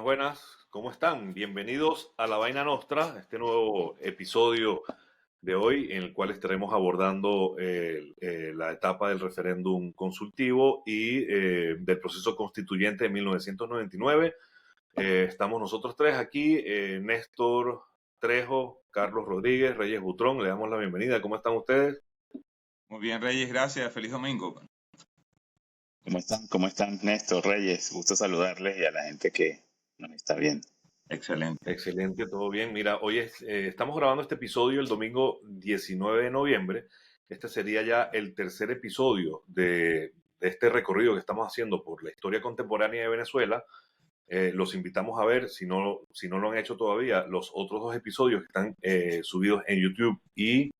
Buenas, buenas, ¿cómo están? Bienvenidos a La Vaina Nostra, este nuevo episodio de hoy en el cual estaremos abordando la etapa del referéndum consultivo y del proceso constituyente de 1999. Estamos nosotros tres aquí, Néstor Trejo, Carlos Rodríguez, Reyes Butrón, le damos la bienvenida. ¿Cómo están ustedes? Muy bien, Reyes, gracias. Feliz domingo. ¿Cómo están? ¿Cómo están, Néstor, Reyes? Gusto saludarles y a la gente que nos está viendo. Excelente. Excelente, todo bien. Mira, hoy estamos grabando este episodio el domingo 19 de noviembre. Este sería ya el tercer episodio de este recorrido que estamos haciendo por la historia contemporánea de Venezuela. Los invitamos a ver, si no lo han hecho todavía, los otros dos episodios que están subidos en YouTube y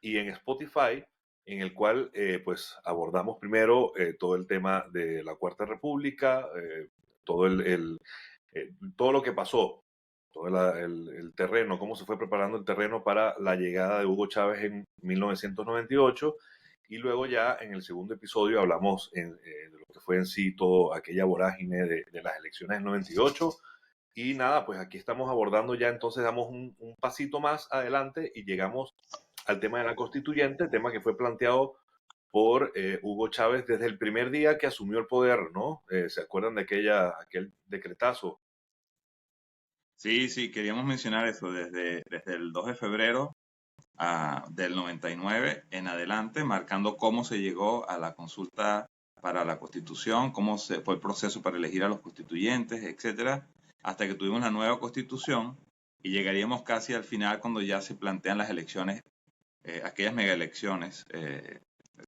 en Spotify, en el cual pues abordamos primero todo el tema de la Cuarta República, todo todo lo que pasó, todo el terreno, cómo se fue preparando el terreno para la llegada de Hugo Chávez en 1998. Y luego ya en el segundo episodio hablamos de lo que fue en sí todo aquella vorágine de las elecciones del 98. Y nada, pues aquí estamos abordando ya, entonces damos un pasito más adelante y llegamos al tema de la constituyente, tema que fue planteado por Hugo Chávez desde el primer día que asumió el poder, ¿no? ¿Se acuerdan de aquel decretazo? Sí, queríamos mencionar eso desde el 2 de febrero del 99 en adelante, marcando cómo se llegó a la consulta para la Constitución, cómo se fue el proceso para elegir a los constituyentes, etcétera, hasta que tuvimos la nueva Constitución y llegaríamos casi al final cuando ya se plantean las elecciones, aquellas mega elecciones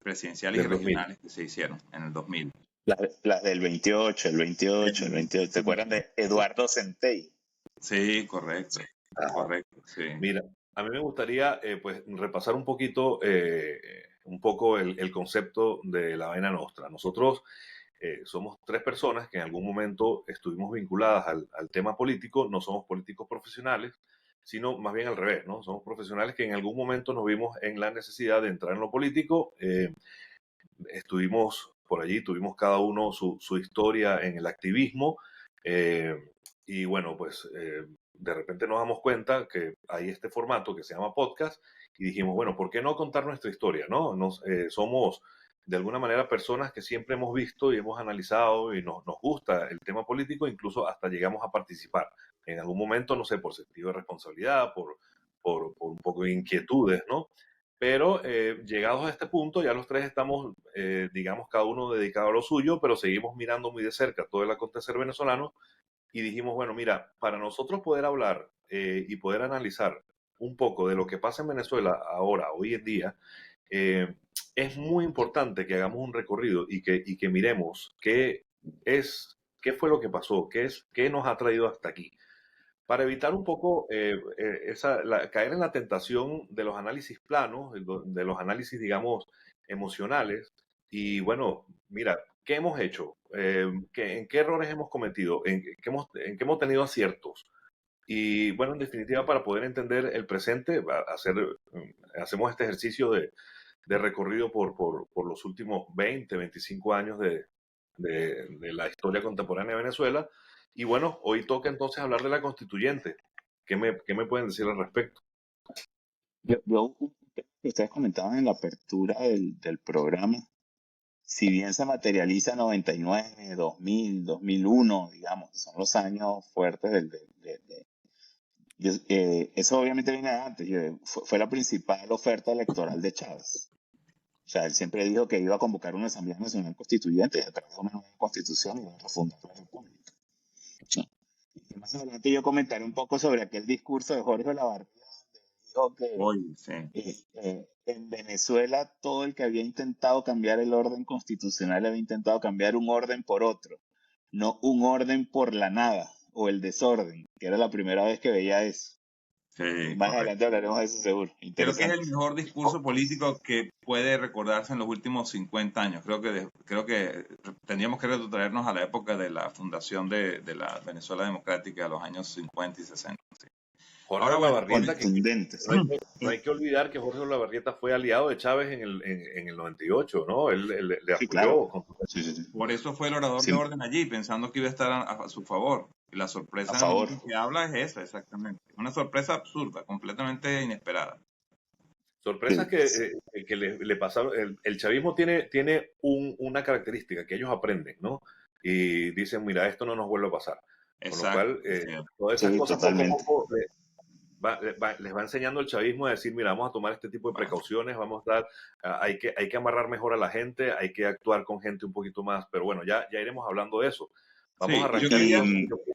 presidenciales y Del 2000. regionales que se hicieron en el 2000. Las del 28, el 28. ¿Te acuerdan de Eduardo Centey? Sí, correcto. Correcto, sí. Mira, a mí me gustaría pues repasar un poquito, un poco el concepto de la vaina nostra. Nosotros somos tres personas que en algún momento estuvimos vinculadas al tema político, no somos políticos profesionales, sino más bien al revés, ¿no? Somos profesionales que en algún momento nos vimos en la necesidad de entrar en lo político. Estuvimos por allí, tuvimos cada uno su historia en el activismo. Y bueno, pues de repente nos damos cuenta que hay este formato que se llama podcast y dijimos, bueno, ¿por qué no contar nuestra historia? ¿No? Somos de alguna manera personas que siempre hemos visto y hemos analizado y nos gusta el tema político, incluso hasta llegamos a participar. En algún momento, no sé, por sentido de responsabilidad, por un poco de inquietudes, ¿no? Pero llegados a este punto, ya los tres estamos, digamos, cada uno dedicado a lo suyo, pero seguimos mirando muy de cerca todo el acontecer venezolano y dijimos, bueno, mira, para nosotros poder hablar y poder analizar un poco de lo que pasa en Venezuela ahora, hoy en día, es muy importante que hagamos un recorrido y que miremos qué fue lo que pasó, qué nos ha traído hasta aquí para evitar un poco caer en la tentación de los análisis planos, de los análisis, digamos, emocionales. Y bueno, mira, ¿qué hemos hecho? ¿En qué errores hemos cometido? ¿En qué hemos tenido aciertos? Y bueno, en definitiva, para poder entender el presente, hacemos este ejercicio de recorrido por los últimos 20, 25 años de la historia contemporánea de Venezuela. Y bueno, hoy toca entonces hablar de la constituyente. ¿Qué me pueden decir al respecto? Ustedes comentaban en la apertura del programa, si bien se materializa 99, 2000, 2001, digamos, son los años fuertes eso obviamente viene de antes, fue la principal oferta electoral de Chávez. O sea, él siempre dijo que iba a convocar una Asamblea Nacional Constituyente y a través de una nueva constitución y a fundar la República. Y más adelante yo comentaré un poco sobre aquel discurso de Jorge Olavarría, donde dijo que en Venezuela todo el que había intentado cambiar el orden constitucional había intentado cambiar un orden por otro, no un orden por la nada o el desorden, que era la primera vez que veía eso. Sí, más adelante hablaremos de eso seguro. Creo que es el mejor discurso político que puede recordarse en los últimos 50 años. Creo que tendríamos que retrotraernos a la época de la fundación de la Venezuela Democrática, a los años 50 y 60. Sí. Jorge Olavarrieta, no hay que olvidar que Jorge Olavarrieta fue aliado de Chávez en el 98, ¿no? Él le apoyó. Claro. Por eso fue el orador de orden allí, pensando que iba a estar a su favor. La sorpresa A en el favor. momento que habla es esa, exactamente. Una sorpresa absurda, completamente inesperada. Sorpresas Sí, que le pasaron. El chavismo tiene una característica, que ellos aprenden, ¿no? Y dicen, mira, esto no nos vuelve a pasar. Con lo Exacto, cual, es cierto. todas esas sí, cosas poco a totalmente. poco les va enseñando el chavismo a decir, mira, vamos a tomar este tipo de Bueno, precauciones, vamos a dar, hay que amarrar mejor a la gente, hay que actuar con gente un poquito más, pero bueno, ya iremos hablando de eso. Vamos a sí, y yo arrancar Y quería, entonces.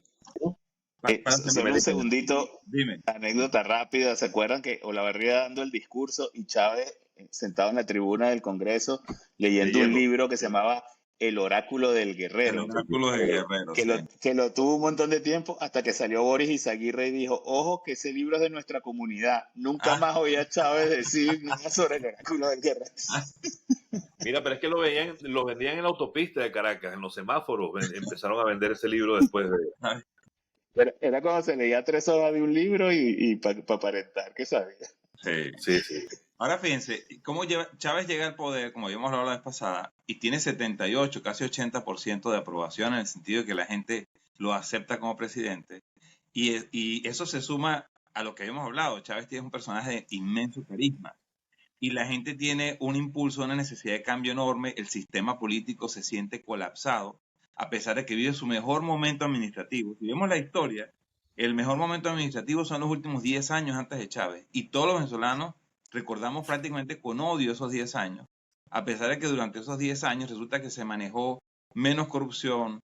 para solo Dime, un terminar, dime. segundito, dime. anécdota rápida. ¿Se acuerdan que Olavarría dando el discurso y Chávez sentado en la tribuna del Congreso leyendo un Leyendo. libro que se llamaba El Oráculo del El Guerrero? oráculo del guerrero, Que sí. lo tuvo un montón de tiempo hasta que salió Boris Izaguirre y dijo, ojo que ese libro es de nuestra comunidad. Nunca Ah, más oí a Chávez decir nada sobre el Oráculo del Guerrero. Mira, pero es que lo vendían en la autopista de Caracas, en los semáforos, empezaron a vender ese libro después de. ah, Era cuando se leía 3 hojas de un libro y para aparentar que sabía. sí. Sí, sí. Ahora fíjense, Chávez llega al poder, como habíamos hablado la vez pasada, y tiene 78, casi 80% de aprobación en el sentido de que la gente lo acepta como presidente. Y eso se suma a lo que habíamos hablado. Chávez tiene un personaje de inmenso carisma. Y la gente tiene un impulso, una necesidad de cambio enorme. El sistema político se siente colapsado, a pesar de que vive su mejor momento administrativo. Si vemos la historia, el mejor momento administrativo son los últimos 10 años antes de Chávez. Y todos los venezolanos recordamos prácticamente con odio esos 10 años, a pesar de que durante esos 10 años resulta que se manejó menos corrupción,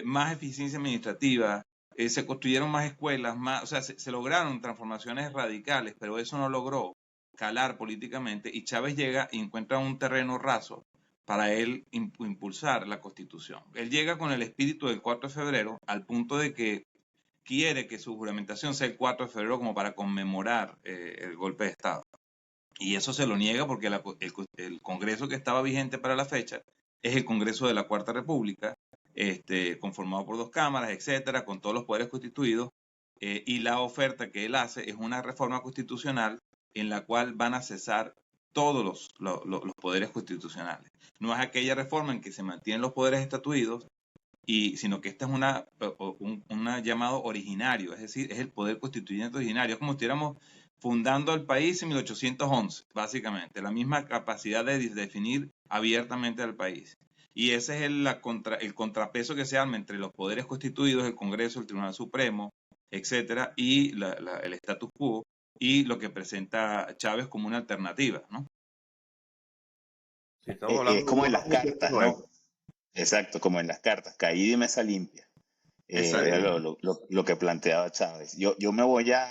más eficiencia administrativa, se construyeron más escuelas, más, o sea, se lograron transformaciones radicales, pero eso no logró calar políticamente y Chávez llega y encuentra un terreno raso para él impulsar la constitución. Él llega con el espíritu del 4 de febrero al punto de que quiere que su juramentación sea el 4 de febrero como para conmemorar el golpe de Estado. Y eso se lo niega porque el Congreso que estaba vigente para la fecha es el Congreso de la Cuarta República, conformado por 2 cámaras, etcétera, con todos los poderes constituidos. Y la oferta que él hace es una reforma constitucional en la cual van a cesar todos los poderes constitucionales. No es aquella reforma en que se mantienen los poderes estatuidos, sino que esta es una llamado originario, es decir, es el poder constituyente originario. Es como si estuviéramos fundando el país en 1811, básicamente, la misma capacidad de definir abiertamente al país. Y ese es el contrapeso que se arma entre los poderes constituidos, el Congreso, el Tribunal Supremo, etcétera, y el status quo, y lo que presenta Chávez como una alternativa, ¿no? Sí, estamos Es hablando de como en un las tiempo cartas, nuevo. ¿no? Exacto, como en las cartas, caída y mesa limpia. Era Exacto. lo que planteaba Chávez. Yo me voy a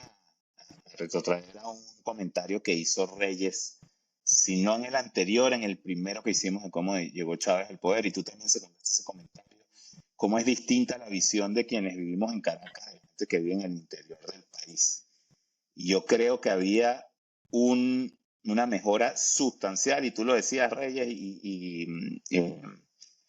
retrotraer a un comentario que hizo Reyes, si no en el anterior, en el primero que hicimos de cómo llegó Chávez al poder, y tú también señalaste ese comentario, cómo es distinta la visión de quienes vivimos en Caracas, de gente que vive en el interior del país. Y yo creo que había una mejora sustancial, y tú lo decías, Reyes,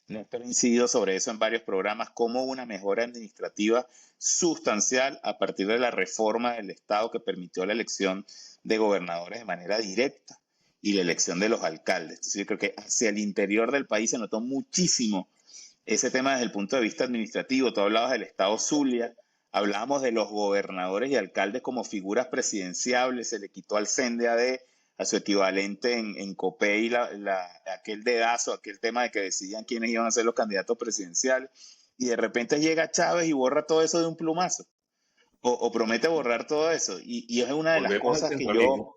Néstor ha incidido sobre eso en varios programas, como una mejora administrativa sustancial a partir de la reforma del Estado que permitió la elección de gobernadores de manera directa y la elección de los alcaldes. Entonces yo creo que hacia el interior del país se notó muchísimo ese tema desde el punto de vista administrativo. Tú hablabas del Estado Zulia, hablábamos de los gobernadores y alcaldes como figuras presidenciables, se le quitó al CNDD a su equivalente en Copey aquel dedazo, aquel tema de que decidían quiénes iban a ser los candidatos presidenciales, y de repente llega Chávez y borra todo eso de un plumazo, o promete borrar todo eso, y es una de las Volvemos al cosas que yo, centralismo.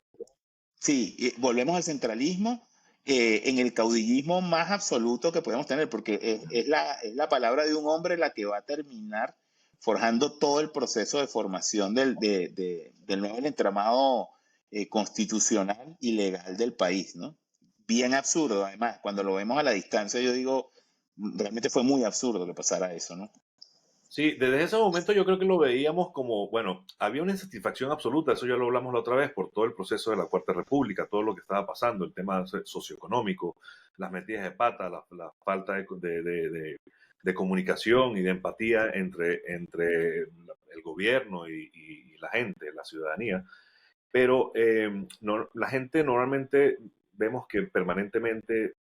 sí, volvemos al centralismo, en el caudillismo más absoluto que podemos tener, porque es la palabra de un hombre la que va a terminar forjando todo el proceso de formación del nuevo entramado constitucional y legal del país, ¿no? Bien absurdo, además, cuando lo vemos a la distancia, yo digo, realmente fue muy absurdo que pasara eso, ¿no? Sí, desde ese momento yo creo que lo veíamos como, bueno, había una insatisfacción absoluta, eso ya lo hablamos la otra vez, por todo el proceso de la Cuarta República, todo lo que estaba pasando, el tema socioeconómico, las metidas de pata, la falta de comunicación y de empatía entre el gobierno y la gente, la ciudadanía. Pero la gente normalmente vemos que permanentemente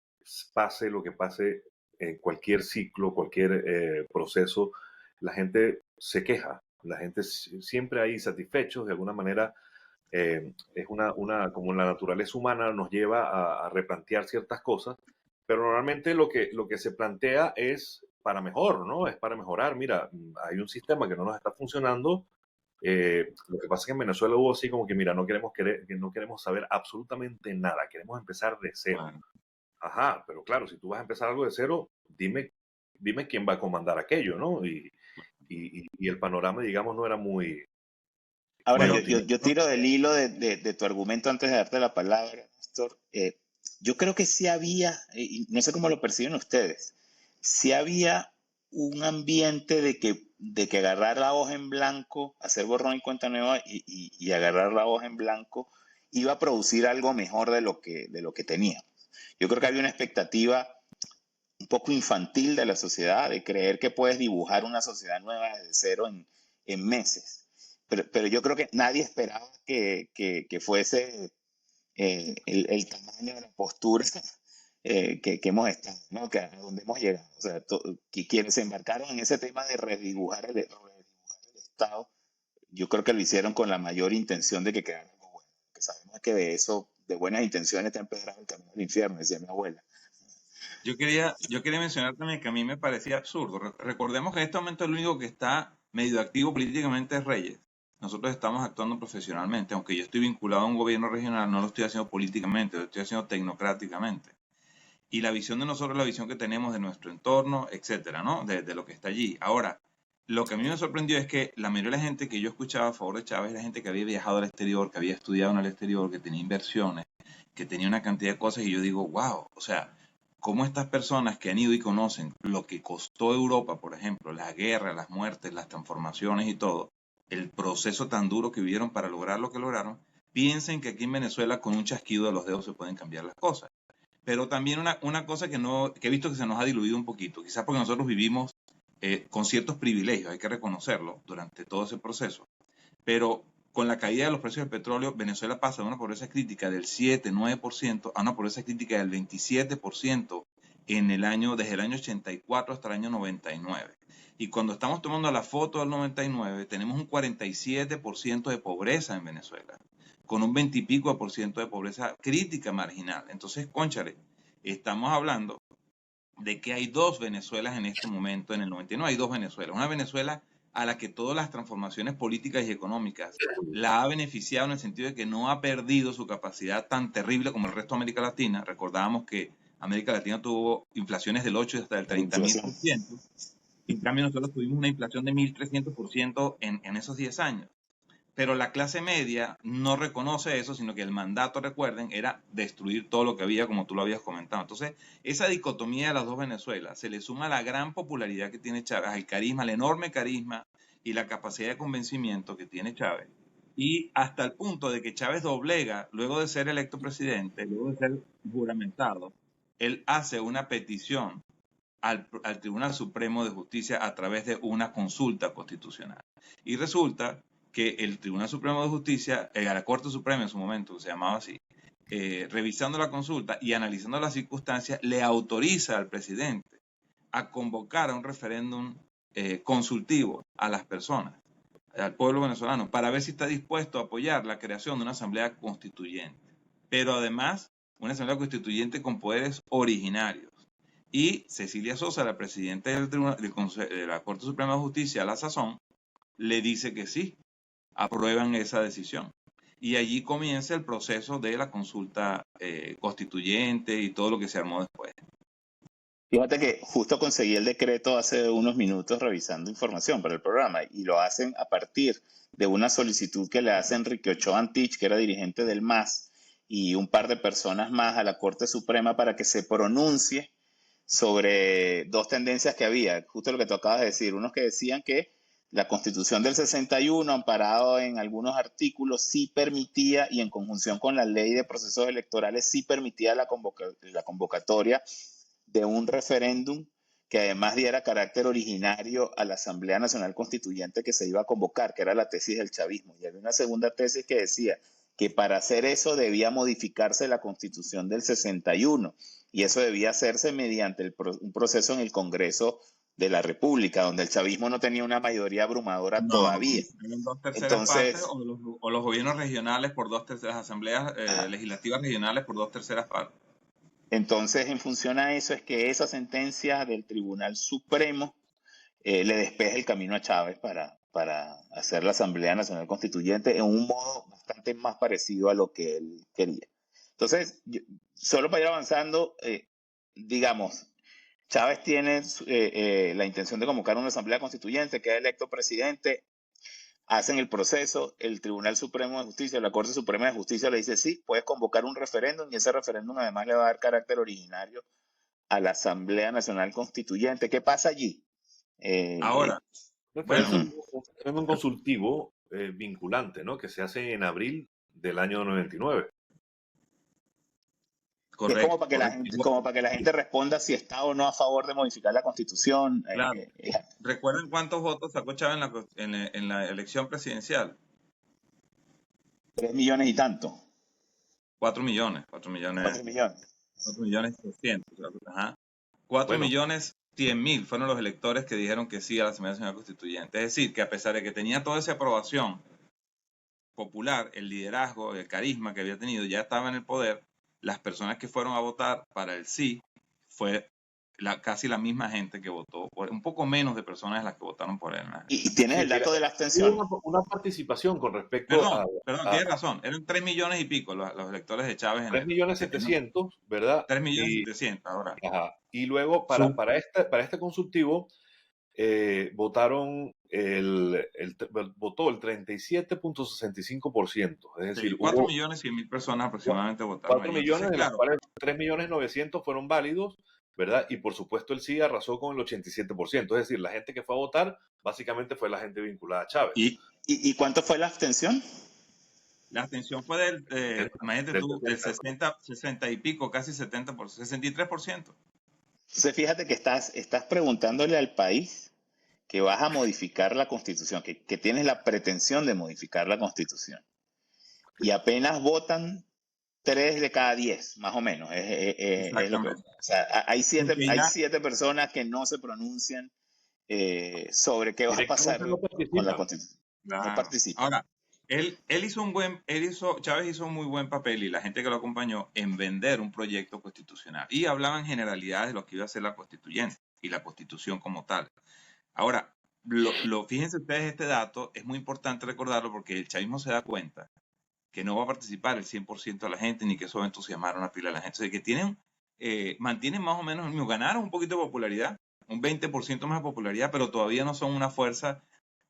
pase lo que pase en cualquier ciclo, cualquier proceso, la gente se queja. La gente siempre ahí satisfechos, de alguna manera es como la naturaleza humana nos lleva a replantear ciertas cosas, pero normalmente lo que se plantea es para mejor, ¿no? Es para mejorar. Mira, hay un sistema que no nos está funcionando. Lo que pasa es que en Venezuela hubo así como que, mira, no queremos saber absolutamente nada, queremos empezar de cero. Bueno, Ajá, pero claro, si tú vas a empezar algo de cero, dime quién va a comandar aquello, ¿no? Y el panorama, digamos, no era muy, Ahora, muy bueno, yo optimista. tiro del hilo de tu argumento antes de darte la palabra, Néstor. Yo creo que sí había, y no sé cómo lo perciben ustedes, sí había un ambiente de que agarrar la hoja en blanco, hacer borrón y cuenta nueva y agarrar la hoja en blanco iba a producir algo mejor de lo que teníamos. Yo creo que había una expectativa un poco infantil de la sociedad, de creer que puedes dibujar una sociedad nueva desde cero en meses. Pero yo creo que nadie esperaba que fuese el tamaño de la postura que hemos estado, ¿no? Que a donde hemos llegado. O sea, que quienes se embarcaron en ese tema de redibujar el Estado, yo creo que lo hicieron con la mayor intención de que quedara algo bueno. Que sabemos que de eso, de buenas intenciones, te han empedrado el camino al infierno, decía mi abuela. yo quería mencionar también que a mí me parecía absurdo. Recordemos que en este momento el único que está medio activo políticamente es Reyes. Nosotros estamos actuando profesionalmente, aunque yo estoy vinculado a un gobierno regional, no lo estoy haciendo políticamente, lo estoy haciendo tecnocráticamente. Y la visión de nosotros es la visión que tenemos de nuestro entorno, etcétera, ¿no? De lo que está allí. Ahora, lo que a mí me sorprendió es que la mayoría de la gente que yo escuchaba a favor de Chávez era gente que había viajado al exterior, que había estudiado en el exterior, que tenía inversiones, que tenía una cantidad de cosas, y yo digo, wow, o sea, cómo estas personas que han ido y conocen lo que costó Europa, por ejemplo, la guerra, las muertes, las transformaciones y todo, el proceso tan duro que vivieron para lograr lo que lograron, piensen que aquí en Venezuela con un chasquido de los dedos se pueden cambiar las cosas. Pero también una cosa que he visto que se nos ha diluido un poquito, quizás porque nosotros vivimos con ciertos privilegios, hay que reconocerlo, durante todo ese proceso. Pero con la caída de los precios del petróleo, Venezuela pasa de una pobreza crítica del 7-9% a una pobreza crítica del 27% desde el año 84 hasta el año 99. Y cuando estamos tomando la foto del 99, tenemos un 47% de pobreza en Venezuela, con un 20 y pico por ciento de pobreza crítica marginal. Entonces, cónchale, estamos hablando de que hay dos Venezuelas en este momento. En el 99 hay dos Venezuelas. Una Venezuela a la que todas las transformaciones políticas y económicas la ha beneficiado, en el sentido de que no ha perdido su capacidad tan terrible como el resto de América Latina. Recordábamos que América Latina tuvo inflaciones del 8 hasta el La 30.000%. inflación. En cambio, nosotros tuvimos una inflación de 1.300% en esos 10 años. Pero la clase media no reconoce eso, sino que el mandato, recuerden, era destruir todo lo que había, como tú lo habías comentado. Entonces, esa dicotomía de las dos Venezuelas se le suma a la gran popularidad que tiene Chávez, al carisma, al enorme carisma y la capacidad de convencimiento que tiene Chávez. Y hasta el punto de que Chávez doblega, luego de ser electo presidente, luego de ser juramentado, él hace una petición al Tribunal Supremo de Justicia a través de una consulta constitucional. Y resulta que el Tribunal Supremo de Justicia, a la Corte Suprema en su momento, se llamaba así, revisando la consulta y analizando las circunstancias, le autoriza al presidente a convocar a un referéndum consultivo a las personas, al pueblo venezolano, para ver si está dispuesto a apoyar la creación de una asamblea constituyente. Pero además, una asamblea constituyente con poderes originarios. Y Cecilia Sosa, la presidenta de la Corte Suprema de Justicia, a la sazón, le dice que sí, aprueban esa decisión. Y allí comienza el proceso de la consulta constituyente y todo lo que se armó después. Fíjate que justo conseguí el decreto hace unos minutos revisando información para el programa y lo hacen a partir de una solicitud que le hace Enrique Ochoa Antich, que era dirigente del MAS, y un par de personas más a la Corte Suprema para que se pronuncie sobre dos tendencias que había, justo lo que tú acabas de decir, unos que decían que la Constitución del 61, amparado en algunos artículos, sí permitía, y en conjunción con la ley de procesos electorales, sí permitía la convocatoria de un referéndum que además diera carácter originario a la Asamblea Nacional Constituyente que se iba a convocar, que era la tesis del chavismo. Y había una segunda tesis que decía que para hacer eso debía modificarse la Constitución del 61 y eso debía hacerse mediante un proceso en el Congreso de la República, donde el chavismo no tenía una mayoría abrumadora No, todavía. eran 2/3 partes, Entonces, o los gobiernos regionales por 2/3, asambleas ah, legislativas regionales por 2/3 partes. entonces, en función a eso es que esa sentencia del Tribunal Supremo le despeja el camino a Chávez para hacer la Asamblea Nacional Constituyente en un modo bastante más parecido a lo que él quería. Entonces, solo para ir avanzando, digamos, Chávez tiene la intención de convocar una Asamblea Constituyente, queda electo presidente, hacen el proceso, el Tribunal Supremo de Justicia, la Corte Suprema de Justicia le dice, sí, puedes convocar un referéndum y ese referéndum además le va a dar carácter originario a la Asamblea Nacional Constituyente. ¿Qué pasa allí? Ahora, Pero bueno, eso es un referéndum consultivo vinculante, ¿no? Que se hace en abril del año 99. Que es como correcto, para que la correcto. gente, como para que la gente responda si está o no a favor de modificar la Constitución. Claro. ¿Recuerdan cuántos votos sacó Chávez en la elección presidencial? 3 millones y tanto. 4 millones, 4 millones, 4 millones. 4 millones 300. Ajá. 4 Bueno. millones 100.000 fueron los electores que dijeron que sí a la Asamblea Nacional Constituyente. Es decir, que a pesar de que tenía toda esa aprobación popular, el liderazgo, el carisma que había tenido, ya estaba en el poder, las personas que fueron a votar para el sí fue casi la misma gente que votó, un poco menos de personas de las que votaron por él. Y tienes Sí, el dato mira, de la abstención. hubo una participación con respecto Perdón, tienes razón. Eran 3 millones y pico los electores de Chávez. 3.700.000, ¿verdad? 3.700.000 ahora. Ajá. Y luego para este consultivo votaron votó el 37.65%. Es decir, 4 millones 100.000 personas aproximadamente votaron. 4 millones, de las cuales 3.900.000 fueron válidos, ¿verdad? Y por supuesto el sí arrasó con el 87%. Es decir, la gente que fue a votar básicamente fue la gente vinculada a Chávez. ¿Y cuánto fue la abstención? La abstención fue imagínate tú, del 60 y pico, casi 70%, 63%. Entonces fíjate que estás preguntándole al país que vas a modificar la Constitución, que tienes la pretensión de modificar la Constitución. Y apenas votan 3 de cada 10, más o menos. Es lo que, o sea, hay 7 personas que no se pronuncian sobre qué va a pasar con la Constitución. Claro. No participan. Ahora, Chávez hizo un muy buen papel y la gente que lo acompañó en vender un proyecto constitucional. Y hablaban generalidades de lo que iba a ser la constituyente y la constitución como tal. Ahora, fíjense ustedes este dato, es muy importante recordarlo porque el chavismo se da cuenta que no va a participar el 100% de la gente, ni que eso va a entusiasmar a una pila de la gente. O sea, que mantienen más o menos el mismo, ganaron un poquito de popularidad, un 20% más de popularidad, pero todavía no son una fuerza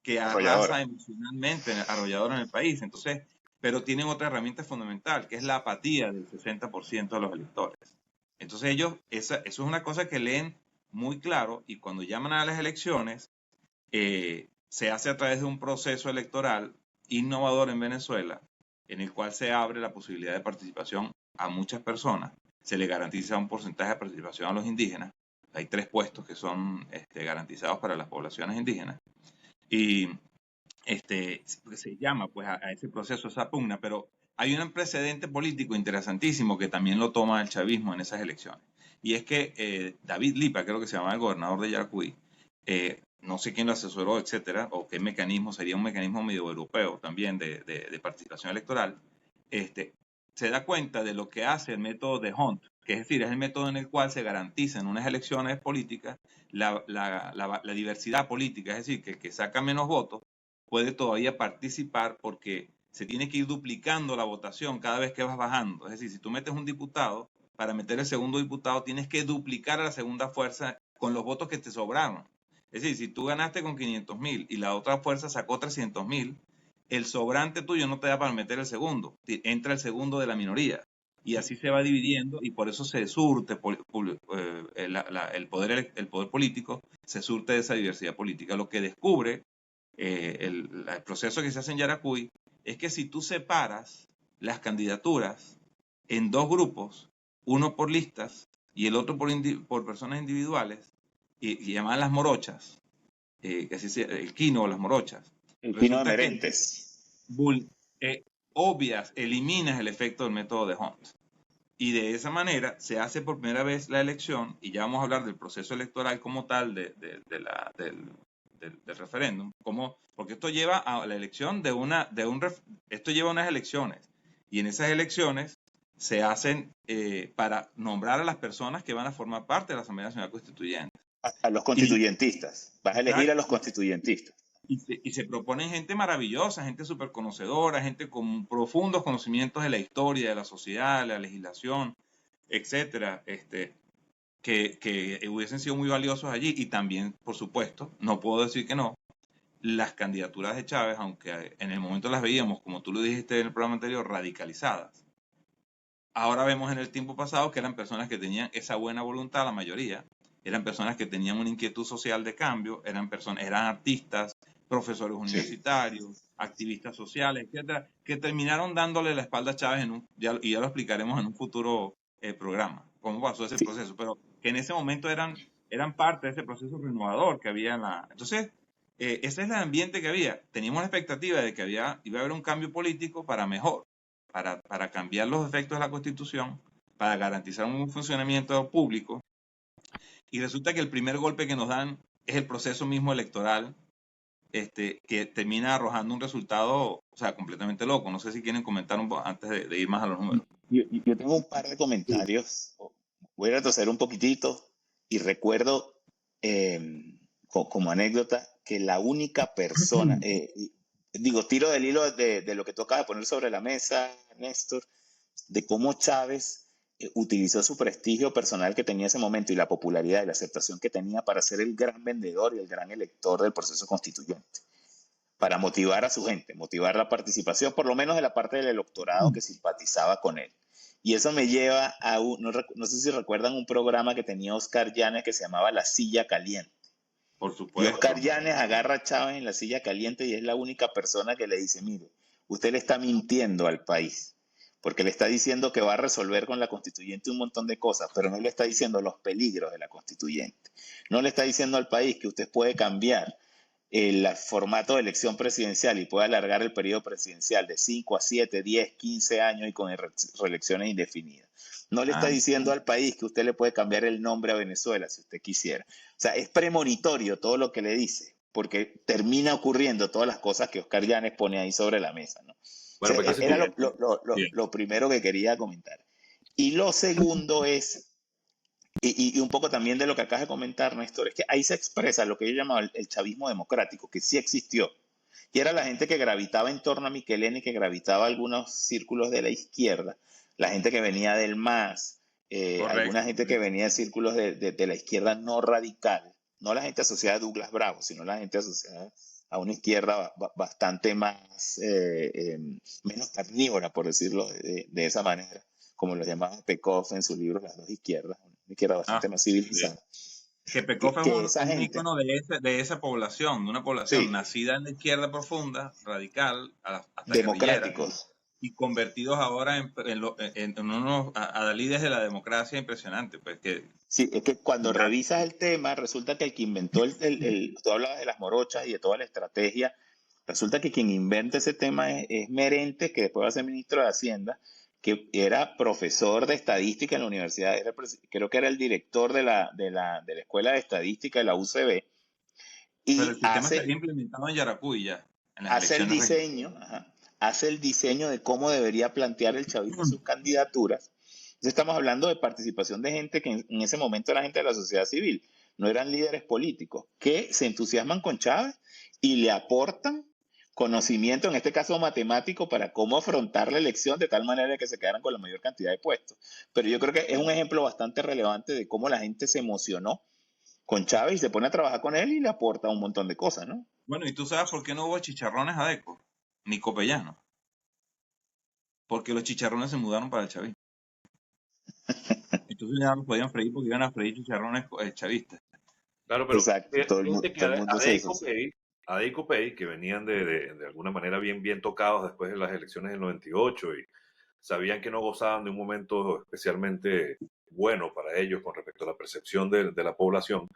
que arrasa emocionalmente, arrolladora en el país. Entonces, pero tienen otra herramienta fundamental, que es la apatía del 60% de los electores. Entonces ellos, eso es una cosa que leen muy claro y cuando llaman a las elecciones, se hace a través de un proceso electoral innovador en Venezuela, en el cual se abre la posibilidad de participación a muchas personas, se le garantiza un porcentaje de participación a los indígenas, hay 3 puestos que son garantizados para las poblaciones indígenas, y se llama pues a ese proceso, esa pugna, pero hay un precedente político interesantísimo que también lo toma el chavismo en esas elecciones, y es que David Lipa, creo que se llama el gobernador de Yaracuy, no sé quién lo asesoró, etcétera, o qué mecanismo, sería un mecanismo medio europeo también de participación electoral, se da cuenta de lo que hace el método de Hunt, que es decir, es el método en el cual se garantiza en unas elecciones políticas la diversidad política, es decir, que el que saca menos votos puede todavía participar porque se tiene que ir duplicando la votación cada vez que vas bajando. Es decir, si tú metes un diputado, para meter el segundo diputado tienes que duplicar a la segunda fuerza con los votos que te sobraron. Es decir, si tú ganaste con 500.000 y la otra fuerza sacó 300.000, el sobrante tuyo no te da para meter el segundo. Entra el segundo de la minoría. Y así se va dividiendo y por eso se surte el poder político, se surte de esa diversidad política. Lo que descubre el proceso que se hace en Yaracuy es que si tú separas las candidaturas en 2 grupos, uno por listas y el otro por personas individuales, y llamaban las morochas, que así el quino o las morochas. El quino de Merentes. Obvias, eliminas el efecto del método de Hunt. Y de esa manera se hace por primera vez la elección, y ya vamos a hablar del proceso electoral como tal del referéndum, porque esto lleva a la elección esto lleva a unas elecciones, y en esas elecciones se hacen para nombrar a las personas que van a formar parte de la Asamblea Nacional Constituyente. A los constituyentistas. Vas a elegir a los constituyentistas. Y se proponen gente maravillosa, gente súper conocedora, gente con profundos conocimientos de la historia, de la sociedad, de la legislación, etcétera, que hubiesen sido muy valiosos allí. Y también, por supuesto, no puedo decir que no, las candidaturas de Chávez, aunque en el momento las veíamos, como tú lo dijiste en el programa anterior, radicalizadas. Ahora vemos en el tiempo pasado que eran personas que tenían esa buena voluntad, la mayoría, eran personas que tenían una inquietud social de cambio, eran artistas, profesores universitarios, activistas sociales, etcétera, que terminaron dándole la espalda a Chávez y ya lo explicaremos en un futuro programa, cómo pasó ese proceso, pero que en ese momento eran parte de ese proceso renovador que había en la... Entonces, ese es el ambiente que había. Teníamos la expectativa de que iba a haber un cambio político para mejor, para cambiar los efectos de la Constitución, para garantizar un funcionamiento público. Y resulta que el primer golpe que nos dan es el proceso mismo electoral, que termina arrojando un resultado, o sea, completamente loco. No sé si quieren comentar un poco antes de ir más a los números. Yo tengo un par de comentarios. Voy a retroceder un poquitito y recuerdo como anécdota que la única persona, tiro del hilo de lo que tú acabas de poner sobre la mesa, Néstor, de cómo Chávez utilizó su prestigio personal que tenía en ese momento y la popularidad y la aceptación que tenía para ser el gran vendedor y el gran elector del proceso constituyente, para motivar a su gente, motivar la participación, por lo menos de la parte del electorado que simpatizaba con él. Y eso me lleva a no sé si recuerdan un programa que tenía Oscar Llanes que se llamaba La Silla Caliente. Por supuesto. Y Oscar Llanes agarra a Chávez en la silla caliente y es la única persona que le dice, mire, usted le está mintiendo al país, porque le está diciendo que va a resolver con la constituyente un montón de cosas, pero no le está diciendo los peligros de la constituyente. No le está diciendo al país que usted puede cambiar el formato de elección presidencial y puede alargar el periodo presidencial de 5 a 7, 10, 15 años y con reelecciones indefinidas. No le está diciendo al país que usted le puede cambiar el nombre a Venezuela si usted quisiera. O sea, es premonitorio todo lo que le dice, porque termina ocurriendo todas las cosas que Oscar Llanes pone ahí sobre la mesa, ¿no? Bueno, o sea, era lo primero que quería comentar. Y lo segundo es, y un poco también de lo que acabas de comentar, Néstor, es que ahí se expresa lo que yo llamaba el chavismo democrático, que sí existió. Y era la gente que gravitaba en torno a Michelena y que gravitaba a algunos círculos de la izquierda, la gente que venía del MAS, alguna gente que venía de círculos de la izquierda no radical, no la gente asociada a Douglas Bravo, sino la gente asociada a una izquierda bastante más, menos carnívora, por decirlo de esa manera, como lo llamaba Pekoff en su libro Las dos izquierdas, una izquierda bastante más civilizada. Que Pekoff es un ícono de esa población, de una población nacida en la izquierda profunda, radical, hasta democráticos. Y convertidos ahora en unos adalides de la democracia impresionante. Pues sí, es que cuando revisas el tema, resulta que el que inventó tú hablabas de las morochas y de toda la estrategia, resulta que quien inventa ese tema es Merente, que después va a ser ministro de Hacienda, que era profesor de estadística en la universidad, creo que era el director de la Escuela de Estadística de la UCB. Y pero el sistema se había implementado en Yaracuy ya. Hace el diseño de cómo debería plantear el chavismo sus candidaturas. Entonces estamos hablando de participación de gente que en ese momento era gente de la sociedad civil, no eran líderes políticos, que se entusiasman con Chávez y le aportan conocimiento, en este caso matemático, para cómo afrontar la elección de tal manera que se quedaran con la mayor cantidad de puestos. Pero yo creo que es un ejemplo bastante relevante de cómo la gente se emocionó con Chávez y se pone a trabajar con él y le aporta un montón de cosas, ¿no? Bueno, ¿y tú sabes por qué no hubo chicharrones adeco ni copellanos? Porque los chicharrones se mudaron para el chavismo. Entonces ya no podían freír porque iban a freír chicharrones chavistas. Claro, pero exacto, todo el mundo Adey Copey, que venían de alguna manera bien tocados después de las elecciones del 98 y sabían que no gozaban de un momento especialmente bueno para ellos con respecto a la percepción de la población.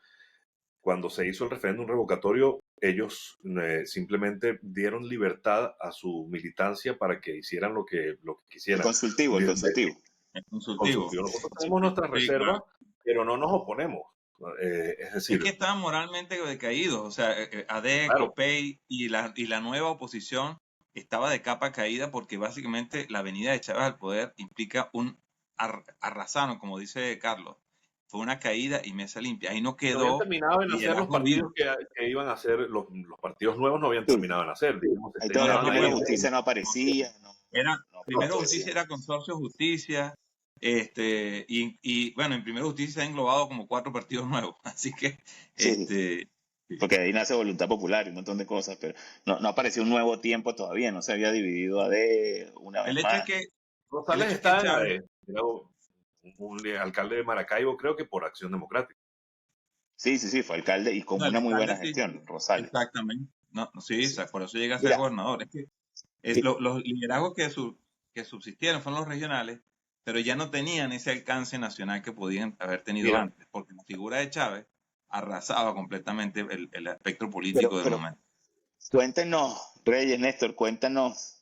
Cuando se hizo el referéndum revocatorio, ellos simplemente dieron libertad a su militancia para que hicieran lo que quisieran. El consultivo. Es consultivo. consultivo. Nosotros tenemos nuestras Sí, reservas, claro. pero no nos oponemos. Es Es decir, que estaban moralmente decaídos, o sea, AD, claro, COPEI y la nueva oposición estaba de capa caída porque básicamente la venida de Chávez al poder implica un arrasaron, como dice Carlos. Fue una caída y mesa limpia. Ahí no no habían quedó terminado en hacer los liderazgo vivo. partidos que iban a hacer, los partidos nuevos no habían Sí. terminado en hacer, digamos, Ahí No, todavía estaban no, ahí. Primero bueno, Justicia no aparecía, era, no Primero aparecía. Justicia era Consorcio Justicia, y bueno, en Primero Justicia se ha englobado como 4 partidos nuevos, así que, Sí, sí. porque ahí nace Voluntad Popular y un montón de cosas, pero no apareció un nuevo tiempo todavía, no se había dividido AD una vez El hecho es más. que, el Rosales hecho es que está en la Chávez, de, era un alcalde de Maracaibo, creo que por Acción Democrática. Sí, fue alcalde y con no, el una muy alcalde buena sí, gestión, Rosales. exactamente, no, sí, o Sí. sea, por eso llega a ser Mira, gobernador. Es que los liderazgos que subsistieron fueron los regionales, pero ya no tenían ese alcance nacional que podían haber tenido Mira, antes, porque la figura de Chávez arrasaba completamente el espectro político del pero momento. cuéntenos, Reyes, Néstor, cuéntanos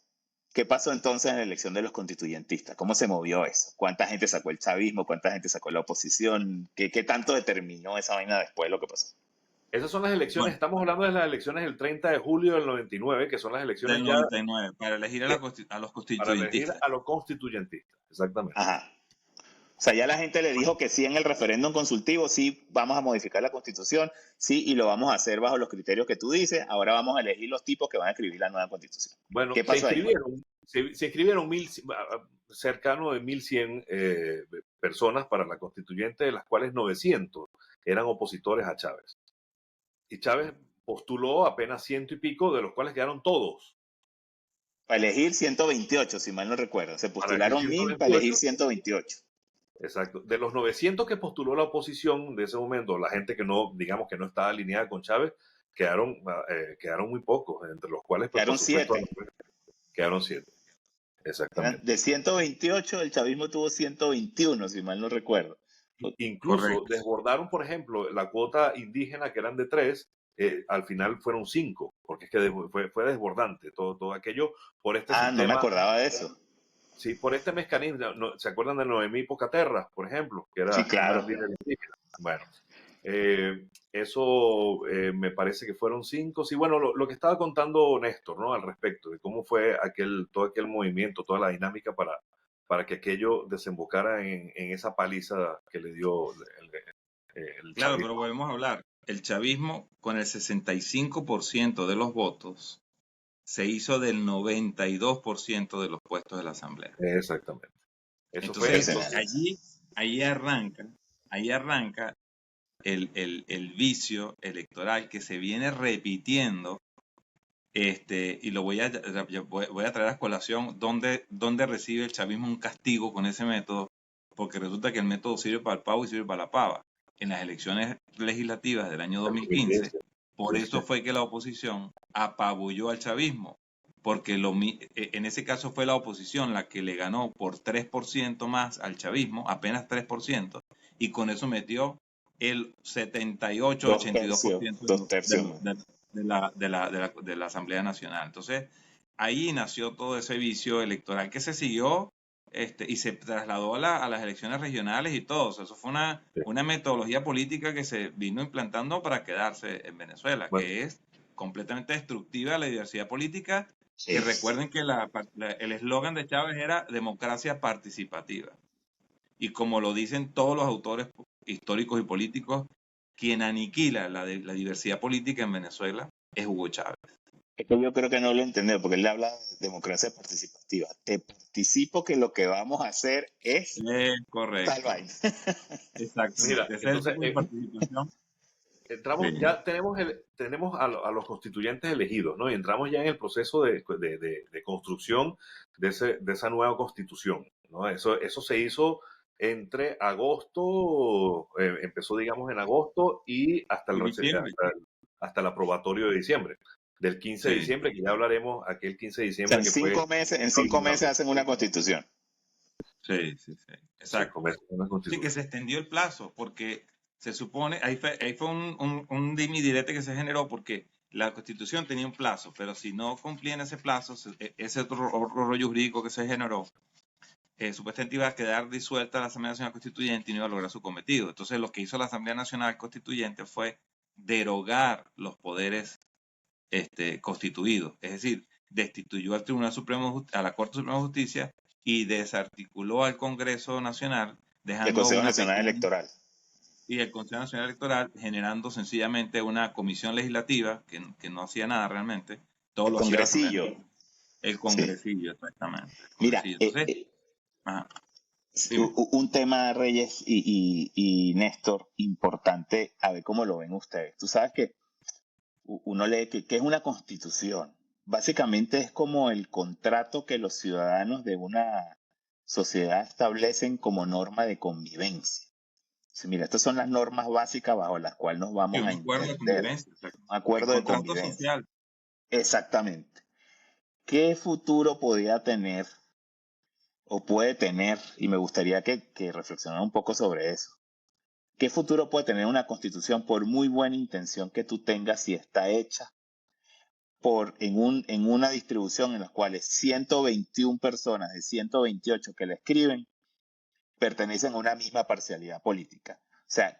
qué pasó entonces en la elección de los constituyentistas, cómo se movió eso, cuánta gente sacó el chavismo, cuánta gente sacó la oposición, qué tanto determinó esa vaina después de lo que pasó. esas son las elecciones, Bueno, estamos hablando de las elecciones del 30 de julio del 99, que son las elecciones del ya 99, para elegir a, que- a los para elegir constituyentistas. a los constituyentistas, exactamente. Ajá. O sea, ya la gente le dijo que sí en el referéndum consultivo, sí vamos a modificar la constitución, sí, y lo vamos a hacer bajo los criterios que tú dices. Ahora vamos a elegir los tipos que van a escribir la nueva constitución. Bueno, ¿Qué pasó ahí? se inscribieron cercano de 1.100 personas para la constituyente, de las cuales 900 eran opositores a Chávez. Y Chávez postuló apenas 100 y pico, de los cuales quedaron todos. Para elegir 128, si mal no recuerdo. Se Para elegir postularon 1000 para 128. elegir 128. Exacto. De los 900 que postuló la oposición de ese momento, la gente que no, digamos que no estaba alineada con Chávez, quedaron muy pocos, entre los cuales, pues, por Quedaron supuesto, 7. quedaron 7. Exactamente. De 128, el chavismo tuvo 121, si mal no recuerdo. Incluso Correcto. desbordaron, por ejemplo, la cuota indígena, que eran de 3, al final fueron 5, porque es que fue desbordante todo aquello por este Ah, no me sistema. acordaba de eso. Sí, por este mecanismo. ¿Se acuerdan de Noemí Pocaterra, por ejemplo? Que Sí, era una claro. líder indígena. Bueno, eso me parece que fueron 5. Sí, bueno, lo que estaba contando Néstor, ¿no? Al respecto de cómo fue todo aquel movimiento, toda la dinámica para que aquello desembocara en esa paliza que le dio el Claro, chavismo. pero volvemos a hablar. El chavismo, con el 65% de los votos, se hizo del 92% de los puestos de la Asamblea. Exactamente. Eso Entonces, fue. allí arranca el vicio electoral que se viene repitiendo, y lo voy a traer a colación donde recibe el chavismo un castigo con ese método, porque resulta que el método sirve para el pavo y sirve para la pava. En las elecciones legislativas del año 2015, por eso fue que la oposición apabulló al chavismo, porque en ese caso fue la oposición la que le ganó por 3% más al chavismo, apenas 3%, y con eso metió el 78-82% Dos tercios. de la Asamblea Nacional. Entonces, ahí nació todo ese vicio electoral que se siguió, y se trasladó a las elecciones regionales y todo. O sea, eso fue una metodología política que se vino implantando para quedarse en Venezuela, Bueno. que es completamente destructiva de la diversidad política. Sí. Que recuerden que el eslogan de Chávez era democracia participativa. Y como lo dicen todos los autores históricos y políticos, quien aniquila la diversidad política en Venezuela es Hugo Chávez. Es que yo creo que no lo entendió, porque él habla de democracia participativa. Te participo que lo que vamos a hacer es correcto. tal vaina. Exacto. Mira, Ese es el tipo de participación. Entramos, Sí. ya tenemos a los constituyentes elegidos, ¿no? Y entramos ya en el proceso de construcción de esa nueva constitución, ¿no? Eso se hizo entre agosto, empezó, digamos, en agosto y hasta el aprobatorio de diciembre. Del 15 de Sí. diciembre, que ya hablaremos, aquel 15 de O sea, diciembre en que 5 fue... meses, en 5 meses hacen una constitución. Sí. Exacto. Una Sí, constitución. que se extendió el plazo, porque se supone, ahí fue un dimi direte que se generó, porque la Constitución tenía un plazo, pero si no cumplían ese plazo, ese otro rollo jurídico que se generó, supuestamente iba a quedar disuelta la Asamblea Nacional Constituyente y no iba a lograr su cometido. Entonces lo que hizo la Asamblea Nacional Constituyente fue derogar los poderes constituidos, es decir, destituyó al Tribunal Supremo, a la Corte Suprema de Justicia y desarticuló al Congreso Nacional, El dejando Consejo una Nacional pequeña, Electoral. y el Consejo Nacional Electoral, generando sencillamente una comisión legislativa que no hacía nada realmente, todo El lo hacía la Asamblea Congresillo. Nacional. El Sí. Congresillo, exactamente, el Mira, Congresillo. Entonces, ajá, dime. un tema, Reyes y Néstor, importante, a ver cómo lo ven ustedes. Tú sabes que uno lee que es una constitución. Básicamente es como el contrato que los ciudadanos de una sociedad establecen como norma de convivencia. Sí, mira, estas son las normas básicas bajo las cuales nos Sí, vamos un a acuerdo de entender. convivencia, exacto. Un El acuerdo de contrato convivencia. social. Exactamente. ¿Qué futuro podría tener o puede tener? Y me gustaría que reflexionara un poco sobre eso. ¿Qué futuro puede tener una constitución por muy buena intención que tú tengas si está hecha en una distribución en la cual 121 personas de 128 que la escriben pertenecen a una misma parcialidad política? O sea,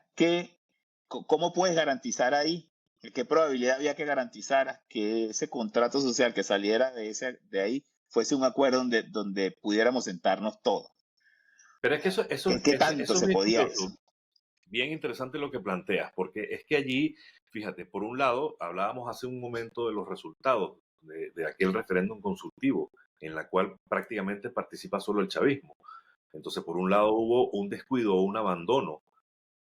¿cómo puedes garantizar ahí? ¿Qué probabilidad había que garantizar que ese contrato social que saliera de ahí fuese un acuerdo donde pudiéramos sentarnos todos? Pero es que ¿Qué tanto eso es se bien podía eso? curioso, bien interesante lo que planteas, porque es que allí, fíjate, por un lado, hablábamos hace un momento de los resultados de aquel referéndum consultivo, en la cual prácticamente participa solo el chavismo. Entonces, por un lado, hubo un descuido o un abandono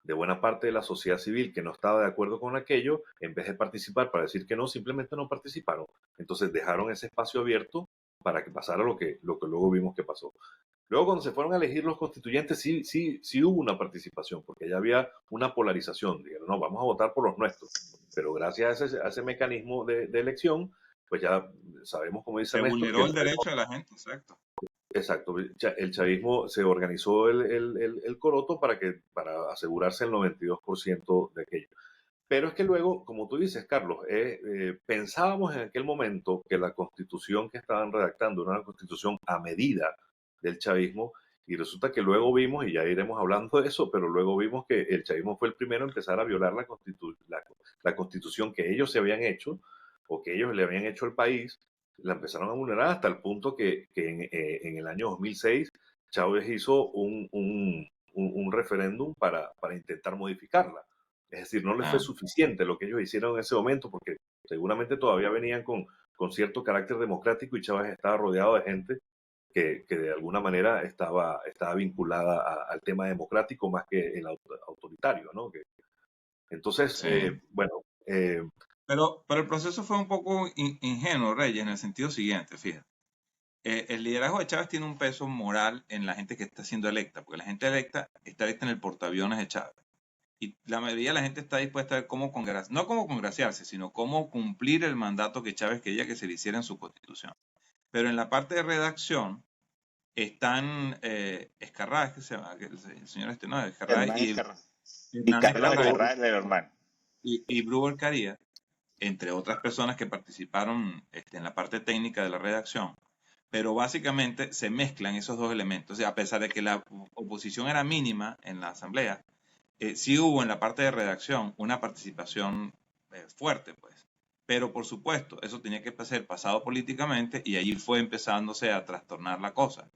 de buena parte de la sociedad civil que no estaba de acuerdo con aquello, en vez de participar para decir que no, simplemente no participaron. Entonces dejaron ese espacio abierto para que pasara lo que luego vimos que pasó. Luego, cuando se fueron a elegir los constituyentes, sí hubo una participación, porque ya había una polarización. Dijeron, no, vamos a votar por los nuestros. Pero gracias a ese mecanismo de elección, pues ya sabemos, como dice Se Néstor, que vulneró el derecho de la gente, exacto. exacto, el chavismo se organizó el coroto para asegurarse el 92% de aquello. Pero es que luego, como tú dices, Carlos, pensábamos en aquel momento que la constitución que estaban redactando era una constitución a medida del chavismo, y resulta que luego vimos, y ya iremos hablando de eso, pero luego vimos que el chavismo fue el primero a empezar a violar la constitución que ellos se habían hecho, o que ellos le habían hecho al país, la empezaron a vulnerar hasta el punto que en el año 2006 Chávez hizo un referéndum para intentar modificarla. Es decir, no les fue Ah, suficiente lo que ellos hicieron en ese momento, porque seguramente todavía venían con cierto carácter democrático, y Chávez estaba rodeado de gente que de alguna manera estaba vinculada al tema democrático más que el autoritario, ¿no? Entonces, sí. bueno, Pero el proceso fue un poco ingenuo, Reyes, en el sentido siguiente, fíjate. El liderazgo de Chávez tiene un peso moral en la gente que está siendo electa, porque la gente electa está electa en el portaaviones de Chávez. Y la mayoría de la gente está dispuesta a ver no cómo congraciarse, sino cómo cumplir el mandato que Chávez quería que se le hiciera en su constitución. Pero en la parte de redacción están Escarrá, que se llama, el señor no, Escarrá Hernán y Escarra. Y Hernán Carlos Escarrá Escarra, el hermano. y Brewer Caría, entre otras personas que participaron en la parte técnica de la redacción. Pero básicamente se mezclan esos dos elementos. O sea, a pesar de que la oposición era mínima en la asamblea, sí hubo en la parte de redacción una participación fuerte, pues. Pero por supuesto, eso tenía que ser pasado políticamente y allí fue empezándose a trastornar la cosa.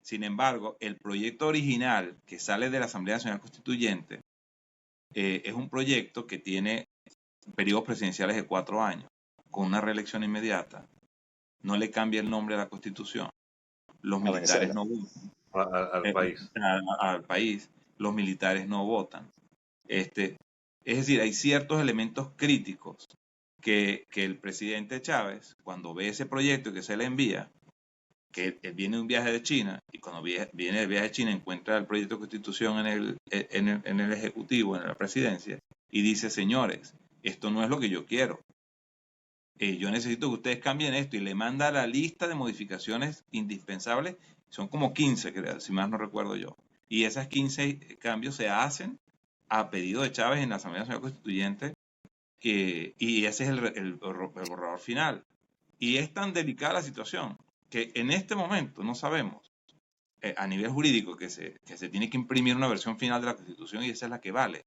Sin embargo, el proyecto original que sale de la Asamblea Nacional Constituyente es un proyecto que tiene periodos presidenciales de 4 años, con una reelección inmediata. No le cambia el nombre a la Constitución. Los A militares Venezuela. no votan. al país. Al país, los militares no votan. Es decir, hay ciertos elementos críticos que el presidente Chávez, cuando ve ese proyecto que se le envía, que él viene de un viaje de China, y cuando viene del viaje de China encuentra el proyecto de constitución en el Ejecutivo, en la presidencia, y dice, señores, esto no es lo que yo quiero. Yo necesito que ustedes cambien esto, y le manda la lista de modificaciones indispensables, son como 15, creo, si más no recuerdo yo. Y esas 15 cambios se hacen a pedido de Chávez en la Asamblea Nacional Constituyente, y ese es el borrador final. Y es tan delicada la situación que en este momento no sabemos a nivel jurídico que se tiene que imprimir una versión final de la Constitución y esa es la que vale.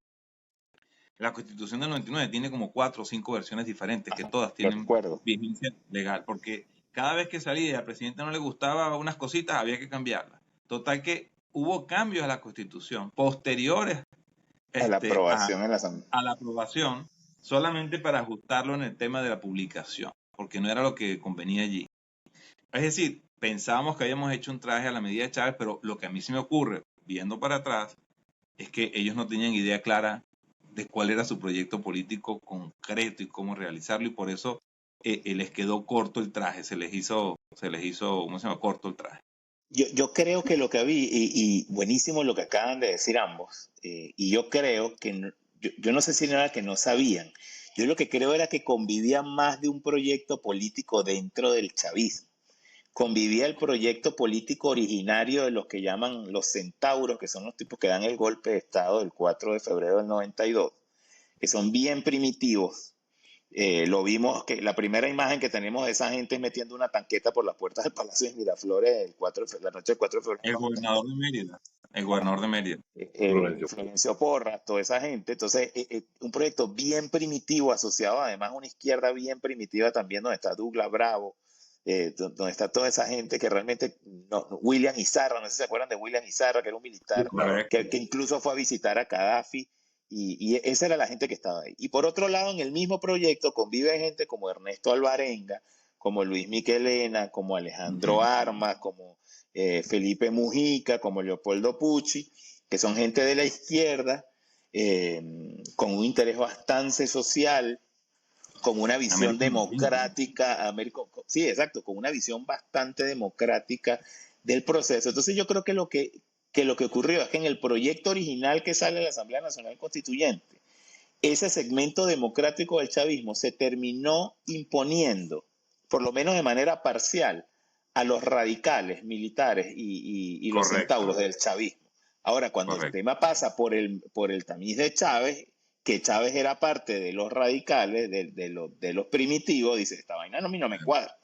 La Constitución del 99 tiene como 4 o 5 versiones diferentes que todas tienen Recuerdo. vigencia legal, porque cada vez que salía y al presidente no le gustaba unas cositas, había que cambiarlas. Total que hubo cambios a la Constitución posteriores A la aprobación en la a la aprobación solamente para ajustarlo en el tema de la publicación, porque no era lo que convenía allí. Es decir, pensábamos que habíamos hecho un traje a la medida de Chávez, pero lo que a mí se me ocurre, viendo para atrás, es que ellos no tenían idea clara de cuál era su proyecto político concreto y cómo realizarlo, y por eso les quedó corto el traje, se les hizo, ¿cómo se llama? Corto el traje. Yo creo que lo que vi, y buenísimo lo que acaban de decir ambos, y yo creo que, yo no sé si era que no sabían, yo lo que creo era que convivían más de un proyecto político dentro del chavismo. Convivía el proyecto político originario de los que llaman los centauros, que son los tipos que dan el golpe de Estado del 4 de febrero del 92, que son bien primitivos. Lo vimos, que la primera imagen que tenemos de esa gente es metiendo una tanqueta por las puertas del Palacio de Miraflores la noche del 4 de febrero. El gobernador de Mérida. El gobernador de Mérida. Florencio Porras, toda esa gente. Entonces, un proyecto bien primitivo, asociado además a una izquierda bien primitiva también, donde está Douglas Bravo, donde está toda esa gente que realmente, William Izarra, no sé si se acuerdan de William Izarra, que era un militar, que incluso fue a visitar a Gaddafi, y esa era la gente que estaba ahí. Y por otro lado, en el mismo proyecto convive gente como Ernesto Alvarenga, como Luis Miquelena, como Alejandro Armas, como Felipe Mujica, como Leopoldo Pucci, que son gente de la izquierda, con un interés bastante social, con una visión democrática, sí, exacto, con una visión bastante democrática del proceso. Entonces yo creo que lo que ocurrió es que en el proyecto original que sale de la Asamblea Nacional Constituyente, ese segmento democrático del chavismo se terminó imponiendo, por lo menos de manera parcial, a los radicales militares y los centauros del chavismo. Ahora, cuando el tema pasa por el tamiz de Chávez, que Chávez era parte de los radicales, de los primitivos, dice, esta vaina no, a mí no me cuadra.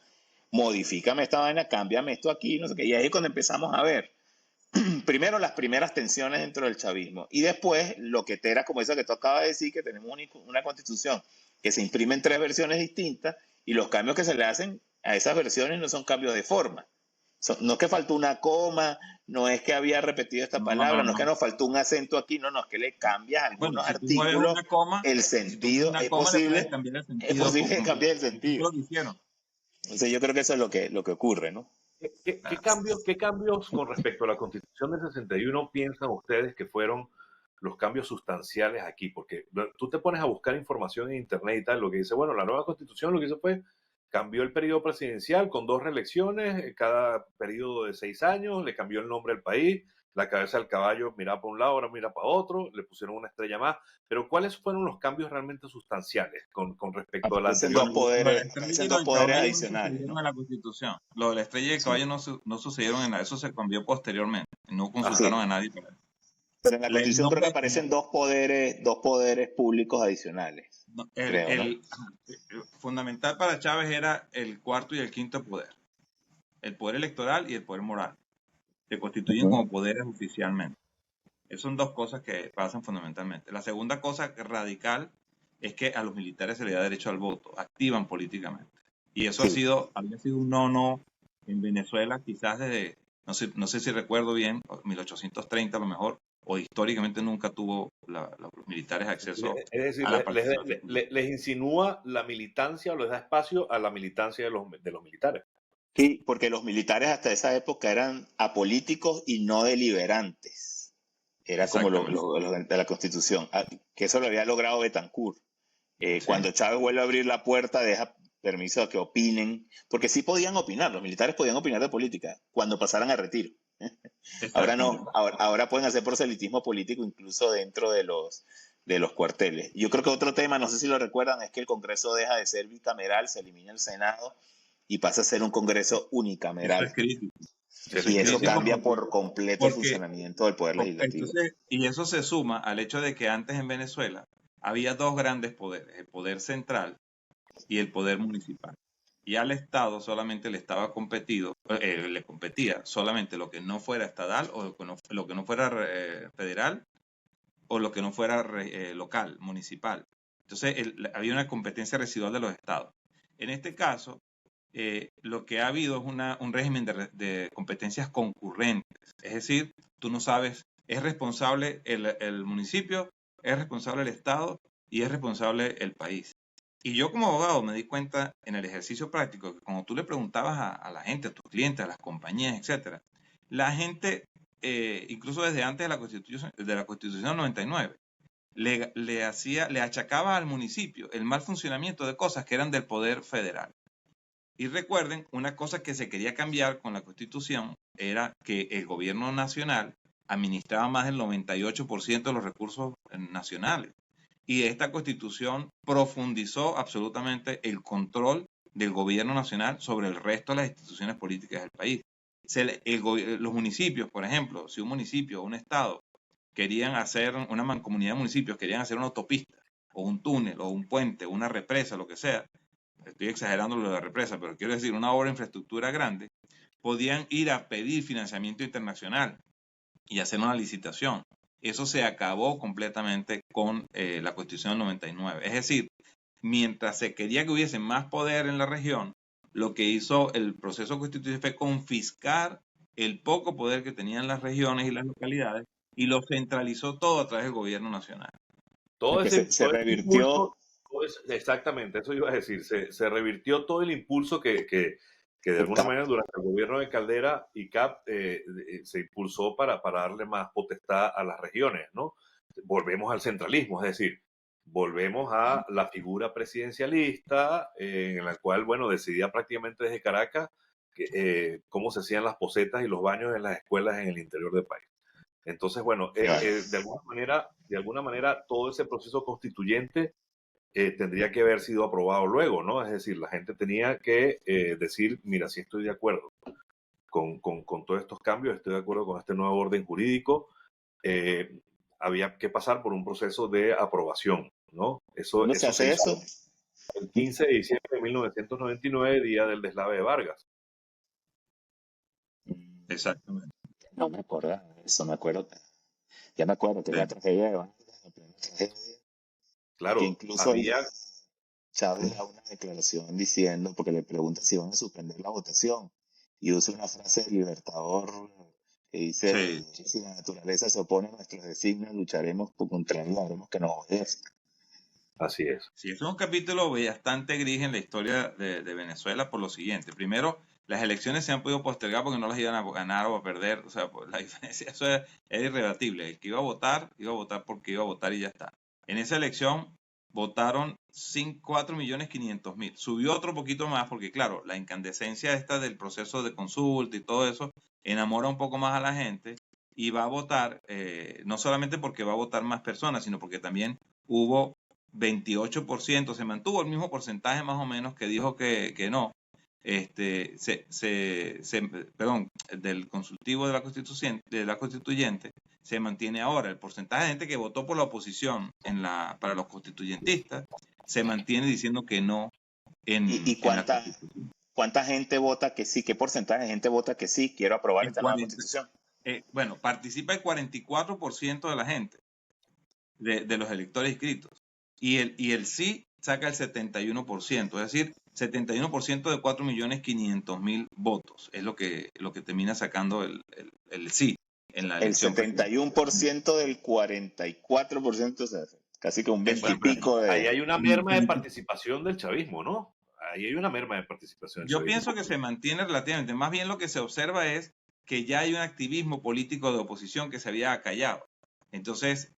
Modifícame esta vaina, cámbiame esto aquí, no sé qué. Y ahí es cuando empezamos a ver, primero las primeras tensiones dentro del chavismo y después lo que era como eso que tú acabas de decir, que tenemos una constitución que se imprime en 3 versiones distintas y los cambios que se le hacen a esas versiones no son cambios de forma. No es que faltó una coma, no es que había repetido esta palabra, no es que nos faltó un acento aquí, no, es que le cambias algunos artículos, el sentido, es posible cambiar el sentido. Entonces yo creo que eso es lo que ocurre, ¿no? ¿Qué cambios con respecto a la Constitución del 61 piensan ustedes que fueron los cambios sustanciales aquí? Porque tú te pones a buscar información en internet y tal, lo que dice, bueno, la nueva Constitución lo que hizo fue cambió el periodo presidencial con 2 reelecciones, cada periodo de 6 años, le cambió el nombre al país, la cabeza del caballo miraba para un lado, ahora mira para otro, le pusieron una estrella más, pero ¿cuáles fueron los cambios realmente sustanciales con respecto a la anterior? Dos poderes adicionales, ¿no? En la Constitución. Lo de la estrella del caballo no sucedieron en nada, eso se cambió posteriormente, no consultaron a nadie para eso. Pero en la Constitución creo que aparecen dos poderes públicos adicionales. El fundamental para Chávez era el cuarto y el quinto poder. El poder electoral y el poder moral. Se constituyen como poderes oficialmente. Esas son 2 cosas que pasan fundamentalmente. La segunda cosa radical es que a los militares se les da derecho al voto, activan políticamente. Y eso había sido un no en Venezuela, quizás desde, no sé si recuerdo bien, 1830 a lo mejor, o históricamente nunca tuvo los militares acceso a la participación. Les insinúa la militancia o les da espacio a la militancia de los militares. Sí, porque los militares hasta esa época eran apolíticos y no deliberantes. Era como de la Constitución, que eso lo había logrado Betancourt. Cuando Chávez vuelve a abrir la puerta, deja permiso a que opinen, porque sí podían opinar, los militares podían opinar de política cuando pasaran a retiro. Ahora no, ahora pueden hacer proselitismo político incluso dentro de los cuarteles. Yo creo que otro tema, no sé si lo recuerdan, es que el Congreso deja de ser bicameral, se elimina el Senado y pasa a ser un Congreso unicameral. Eso es crítico. Y eso cambia por completo el funcionamiento del Poder Legislativo. Y eso se suma al hecho de que antes en Venezuela había 2 grandes poderes, el poder central y el poder municipal. y al Estado solamente le competía solamente lo que no fuera estatal o lo que no fuera federal o lo que no fuera local, municipal. Entonces había una competencia residual de los estados. En este caso, lo que ha habido es un régimen de competencias concurrentes. Es decir, tú no sabes, es responsable el municipio, es responsable el estado y es responsable el país. Y yo como abogado me di cuenta en el ejercicio práctico que cuando tú le preguntabas a la gente, a tus clientes, a las compañías, etcétera, la gente, incluso desde antes de la Constitución 99, le achacaba al municipio el mal funcionamiento de cosas que eran del poder federal. Y recuerden, una cosa que se quería cambiar con la Constitución era que el gobierno nacional administraba más del 98% de los recursos nacionales. Y esta Constitución profundizó absolutamente el control del gobierno nacional sobre el resto de las instituciones políticas del país. Los municipios, por ejemplo, si un municipio o un estado querían hacer una mancomunidad de municipios, querían hacer una autopista o un túnel o un puente o una represa, lo que sea, estoy exagerando lo de la represa, pero quiero decir una obra de infraestructura grande, podían ir a pedir financiamiento internacional y hacer una licitación. Eso se acabó completamente con la Constitución del 99. Es decir, mientras se quería que hubiese más poder en la región, lo que hizo el proceso constituyente fue confiscar el poco poder que tenían las regiones y las localidades y lo centralizó todo a través del gobierno nacional. Todo Porque ese, se todo ese revirtió. impulso, exactamente, eso iba a decir, se revirtió todo el impulso que de alguna manera durante el gobierno de Caldera y CAP se impulsó para darle más potestad a las regiones, ¿no? Volvemos al centralismo, es decir, volvemos a la figura presidencialista en la cual, bueno, decidía prácticamente desde Caracas cómo se hacían las posetas y los baños en las escuelas en el interior del país. Entonces, bueno, de alguna manera, todo ese proceso constituyente tendría que haber sido aprobado luego, ¿no? Es decir, la gente tenía que decir, mira, sí estoy de acuerdo con todos estos cambios, estoy de acuerdo con este nuevo orden jurídico. Había que pasar por un proceso de aprobación, ¿no? ¿Cuándo se Eso se hace hizo eso? el 15 de diciembre de 1999, día del deslave de Vargas. Exactamente. No me acordaba de eso, me acuerdo. Ya me acuerdo que Sí. la tragedia de Vargas, la primera tragedia, y que Claro, incluso había... Chávez da una declaración diciendo, porque le pregunta si van a suspender la votación, y usa una frase de Libertador que dice, Sí. si la naturaleza se opone a nuestros designios, lucharemos contra él, haremos que nos obedezca. Así es. Sí, es un capítulo bastante gris en la historia de Venezuela por lo siguiente. Primero, las elecciones se han podido postergar porque no las iban a ganar o a perder. O sea, pues, la diferencia, eso es irrebatible. El que iba a votar porque iba a votar y ya está. En esa elección votaron 4.500.000. Subió otro poquito más porque, claro, la incandescencia esta del proceso de consulta y todo eso enamora un poco más a la gente y va a votar, no solamente porque va a votar más personas, sino porque también hubo 28%, se mantuvo el mismo porcentaje más o menos que dijo que no. Perdón, del consultivo de la constituyente se mantiene ahora. El porcentaje de gente que votó por la oposición para los constituyentistas se mantiene diciendo que no ¿Y en la Constitución. cuánta gente vota que sí? ¿Qué porcentaje de gente vota que sí? Quiero aprobar En esta nueva 40, constitución. bueno, participa el 44% de la gente, de los electores inscritos. Y el sí saca el 71%, es decir, 71% de 4.500.000 votos es lo que termina sacando el sí en la El elección. 71% del 44%, o sea, casi que un 20 Bueno, y pico Ahí de... hay una merma de participación del chavismo, ¿no? Ahí hay una merma de participación del yo chavismo. pienso que se mantiene relativamente. Más bien lo que se observa es que ya hay un activismo político de oposición que se había acallado. Entonces,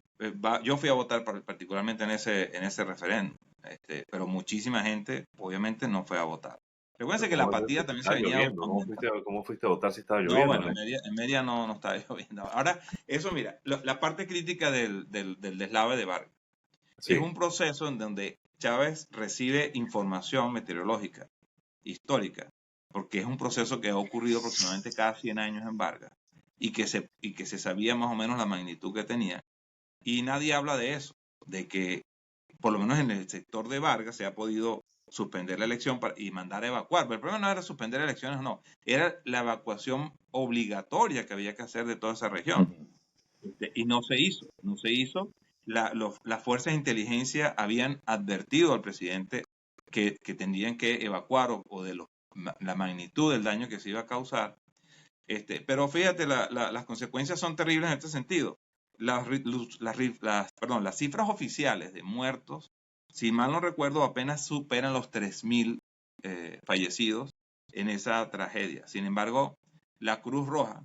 yo fui a votar particularmente en ese referéndum, pero muchísima gente obviamente no fue a votar. Recuerden que la apatía también se Estaba venía lloviendo. aumentando. ¿Cómo fuiste a votar si estaba No, lloviendo? bueno, en Mérida no estaba lloviendo. Ahora, eso mira, la parte crítica del deslave de Vargas es Sí, un proceso en donde Chávez recibe información meteorológica histórica, porque es un proceso que ha ocurrido aproximadamente cada 100 años en Vargas y que se sabía más o menos la magnitud que tenía. Y nadie habla de eso, de que por lo menos en el sector de Vargas se ha podido suspender la elección y mandar a evacuar. Pero el problema no era suspender elecciones, no, era la evacuación obligatoria que había que hacer de toda esa región. Y no se hizo, no se hizo. Las fuerzas de inteligencia habían advertido al presidente que tendrían que evacuar o de la magnitud del daño que se iba a causar. Pero fíjate, las consecuencias son terribles en este sentido. Las cifras oficiales de muertos, si mal no recuerdo, apenas superan los 3.000 fallecidos en esa tragedia. Sin embargo, la Cruz Roja,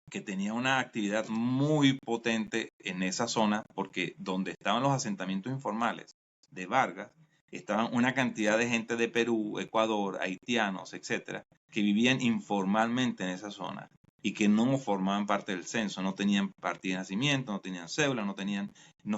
que tenía una actividad muy potente en esa zona, porque donde estaban los asentamientos informales de Vargas, estaban una cantidad de gente de Perú, Ecuador, haitianos, etcétera, que vivían informalmente en esa zona y que no formaban parte del censo, no tenían partida de nacimiento, no tenían cédula, no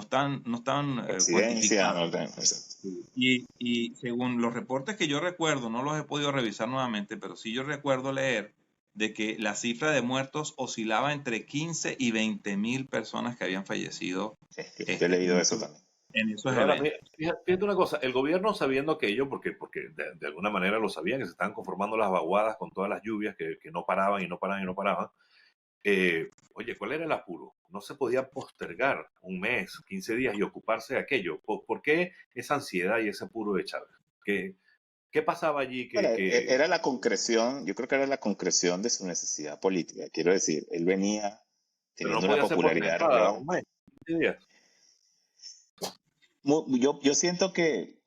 estaban Residencia, cuantificados. Y según los reportes que yo recuerdo, no los he podido revisar nuevamente, pero sí yo recuerdo leer de que la cifra de muertos oscilaba entre 15 y 20.000 personas que habían fallecido. Yo he leído eso también. En esos Pero ahora, eventos. fíjate una cosa, el gobierno sabiendo aquello, porque de alguna manera lo sabían, que se estaban conformando las vaguadas con todas las lluvias que no paraban y no paraban y no paraban. Oye, ¿cuál era el apuro? No se podía postergar un mes, 15 días y ocuparse de aquello. ¿Por qué esa ansiedad y ese apuro de Chávez? ¿Qué pasaba allí Era la concreción, yo creo que era la concreción de su necesidad política. Quiero decir, él venía pero no teniendo una podía ser popularidad postergada un relevante. mes, 15 días? Yo siento que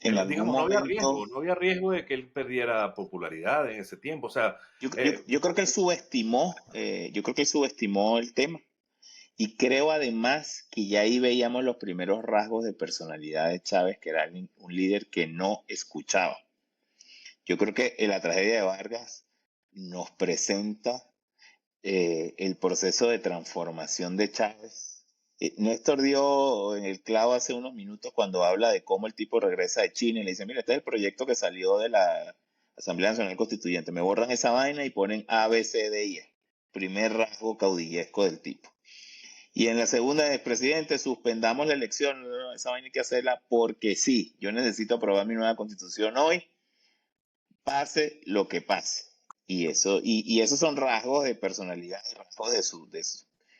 en algún Digamos, momento, no había riesgo de que él perdiera popularidad en ese tiempo. O sea, yo creo que él subestimó, el tema. Y creo además que ya ahí veíamos los primeros rasgos de personalidad de Chávez, que era un líder que no escuchaba. Yo creo que la tragedia de Vargas nos presenta el proceso de transformación de Chávez. Néstor dio en el clavo hace unos minutos cuando habla de cómo el tipo regresa de China y le dice, mira, este es el proyecto que salió de la Asamblea Nacional Constituyente. Me borran esa vaina y ponen A, B, C, D, I. Primer rasgo caudillesco del tipo. Y en la segunda de presidente, suspendamos la elección. No, esa vaina hay que hacerla porque sí. Yo necesito aprobar mi nueva constitución hoy, pase lo que pase. Y esos son rasgos de personalidad, rasgos de su,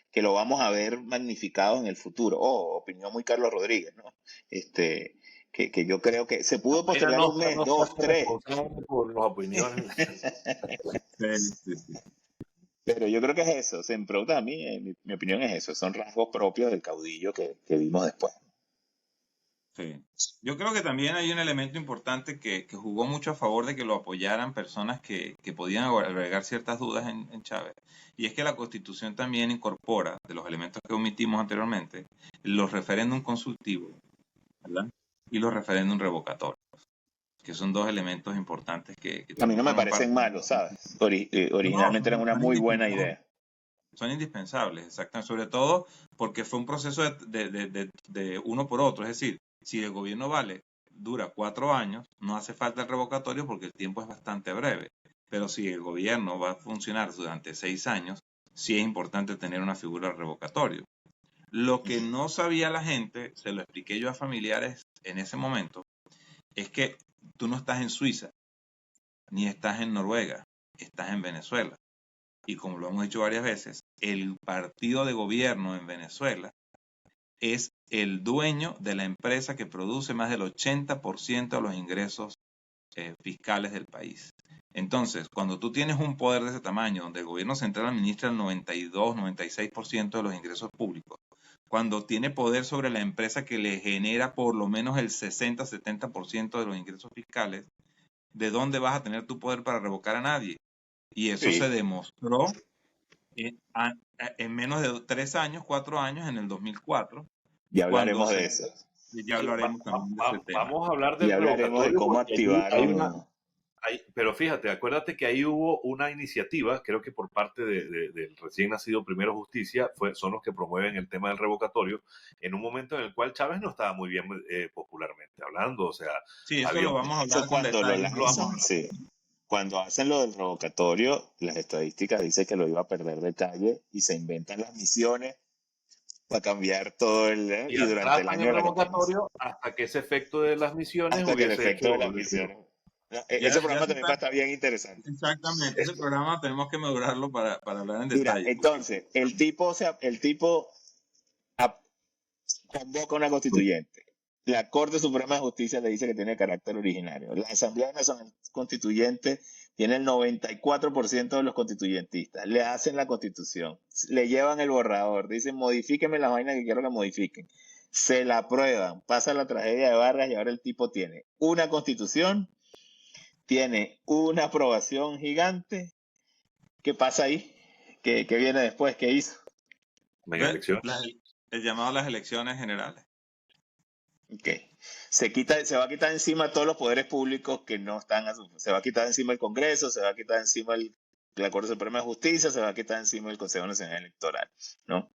que lo vamos a ver magnificados en el futuro. Opinión muy Carlos Rodríguez, ¿no? Que yo creo que se pudo postergar un mes, dos, tres. Por las opiniones. Pero yo creo que es eso. A mí, mi opinión es eso. Son rasgos propios del caudillo que vimos después. Sí. Yo creo que también hay un elemento importante que jugó mucho a favor de que lo apoyaran personas que podían albergar ciertas dudas en Chávez. Y es que la Constitución también incorpora, de los elementos que omitimos anteriormente, los referéndum consultivos, ¿verdad? Y los referéndum revocatorios, que son dos elementos importantes que a mí no me parecen malos, ¿sabes? Originalmente eran una muy buena idea. Son indispensables, exactamente, sobre todo porque fue un proceso de uno por otro, es decir, si el gobierno dura 4 años, no hace falta el revocatorio porque el tiempo es bastante breve, pero si el gobierno va a funcionar durante 6 años, sí es importante tener una figura de revocatorio. Lo que no sabía la gente, se lo expliqué yo a familiares en ese momento, es que tú no estás en Suiza, ni estás en Noruega, estás en Venezuela. Y como lo hemos dicho varias veces, el partido de gobierno en Venezuela es el dueño de la empresa que produce más del 80% de los ingresos fiscales del país. Entonces, cuando tú tienes un poder de ese tamaño, donde el gobierno central administra el 92, 96% de los ingresos públicos, cuando tiene poder sobre la empresa que le genera por lo menos el 60, 70% de los ingresos fiscales, ¿de dónde vas a tener tu poder para revocar a nadie? Y eso se demostró en menos de 3 años, 4 años, en el 2004. Ya hablaremos de eso. Ya hablaremos también de ese tema. Vamos a hablar del y hablaremos de cómo activaron. Pero fíjate, acuérdate que ahí hubo una iniciativa, creo que por parte del recién nacido Primero Justicia, son los que promueven el tema del revocatorio, en un momento en el cual Chávez no estaba muy bien popularmente hablando, o sea... Sí, eso lo vamos a hablar con detalle. Cuando hacen lo del revocatorio, las estadísticas dicen que lo iba a perder de calle y se inventan las misiones para cambiar todo Y y durante el atrasan año el de la campaña, revocatorio hasta que ese efecto de las misiones hasta que el hubiese efecto de hecho las el efecto. misiones. No, Ya, ese ya programa se también va a está, estar bien interesante. exactamente, ese Esto. programa tenemos que madurarlo para hablar en Mira, detalle. entonces, el tipo ap- convoca una constituyente. La Corte Suprema de Justicia le dice que tiene carácter originario. La Asamblea Nacional Constituyente tiene el 94% de los constituyentistas. Le hacen la constitución. Le llevan el borrador. Dicen, modifíqueme las vainas que quiero que modifiquen. Se la aprueban. Pasa la tragedia de Vargas y ahora el tipo tiene una constitución, tiene una aprobación gigante. ¿Qué pasa ahí? ¿Qué viene después? ¿Qué hizo? Mega Ve, elecciones. el llamado a las elecciones generales. Okay. Se va a quitar encima todos los poderes públicos que no están a su, se va a quitar encima el Congreso, se va a quitar encima la Corte Suprema de Justicia, se va a quitar encima el Consejo Nacional Electoral, ¿no?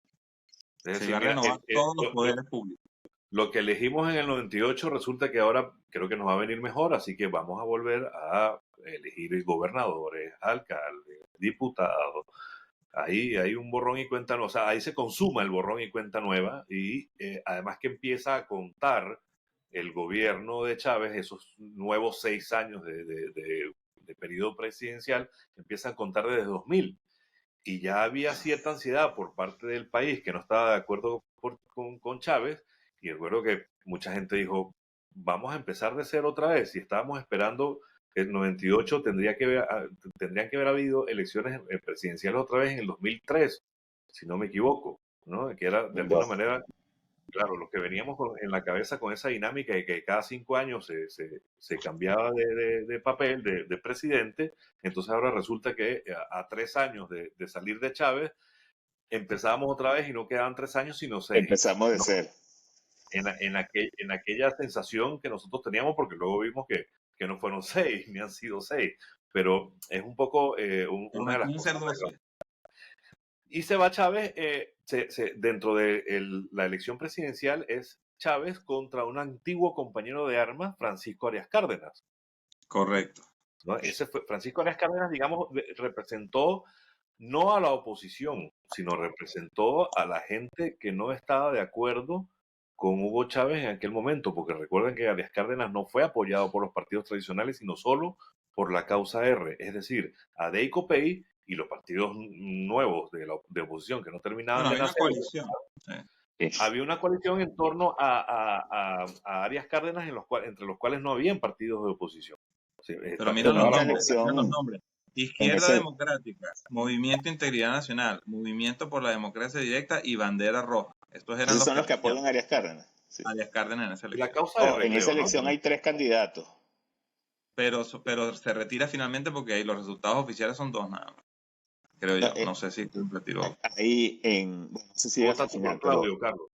Es Se decir, va a mira, renovar todos los poderes públicos. lo que elegimos en el 98 resulta que ahora creo que nos va a venir mejor, así que vamos a volver a elegir gobernadores, alcaldes, diputados. Ahí hay un borrón y cuenta nueva, o sea, ahí se consuma el borrón y cuenta nueva y además que empieza a contar el gobierno de Chávez, esos nuevos 6 años de periodo presidencial, empiezan a contar desde 2000 y ya había cierta ansiedad por parte del país que no estaba de acuerdo con Chávez y recuerdo que mucha gente dijo, vamos a empezar de cero otra vez y estábamos esperando que el 98 tendrían que haber habido elecciones presidenciales otra vez en el 2003, si no me equivoco, ¿no? Que era de alguna manera, claro, los que veníamos en la cabeza con esa dinámica de que cada 5 años se cambiaba de papel, de presidente, entonces ahora resulta que a 3 años de salir de Chávez, empezábamos otra vez y no quedaban 3 años, sino 6. Empezamos de ¿No? cero. En aquella sensación que nosotros teníamos, porque luego vimos que no fueron 6, ni han sido 6, pero es un poco una de las Un cosas. cerdo así. Y se va Chávez, dentro de la elección presidencial es Chávez contra un antiguo compañero de armas, Francisco Arias Cárdenas. Correcto. ¿No? Francisco Arias Cárdenas, digamos, representó no a la oposición, sino representó a la gente que no estaba de acuerdo con Hugo Chávez en aquel momento, porque recuerden que Arias Cárdenas no fue apoyado por los partidos tradicionales, sino solo por la causa R, es decir, AD y COPEI y los partidos nuevos de oposición que no terminaban Bueno, de hay una nacer. coalición. Sí. Había una coalición en torno a Arias Cárdenas entre los cuales no habían partidos de oposición. Sí, Pero mira En esa mira los elección, nombres. en Izquierda ese, Democrática, Movimiento Integridad Nacional, Movimiento por la Democracia Directa y Bandera Roja. Estos eran esos los son que los que apoyaban apoyan a Arias Cárdenas. Sí. a Arias Cárdenas en esa Y la elección. causa No, R, en esa creo, ¿no? elección hay 3 candidatos. Pero se retira finalmente porque ahí los resultados oficiales son 2 nada más. Creo No, yo. No sé si se retiró. ahí bueno, no sé si llega hasta el Votaste final, por pero Claudio, Carlos.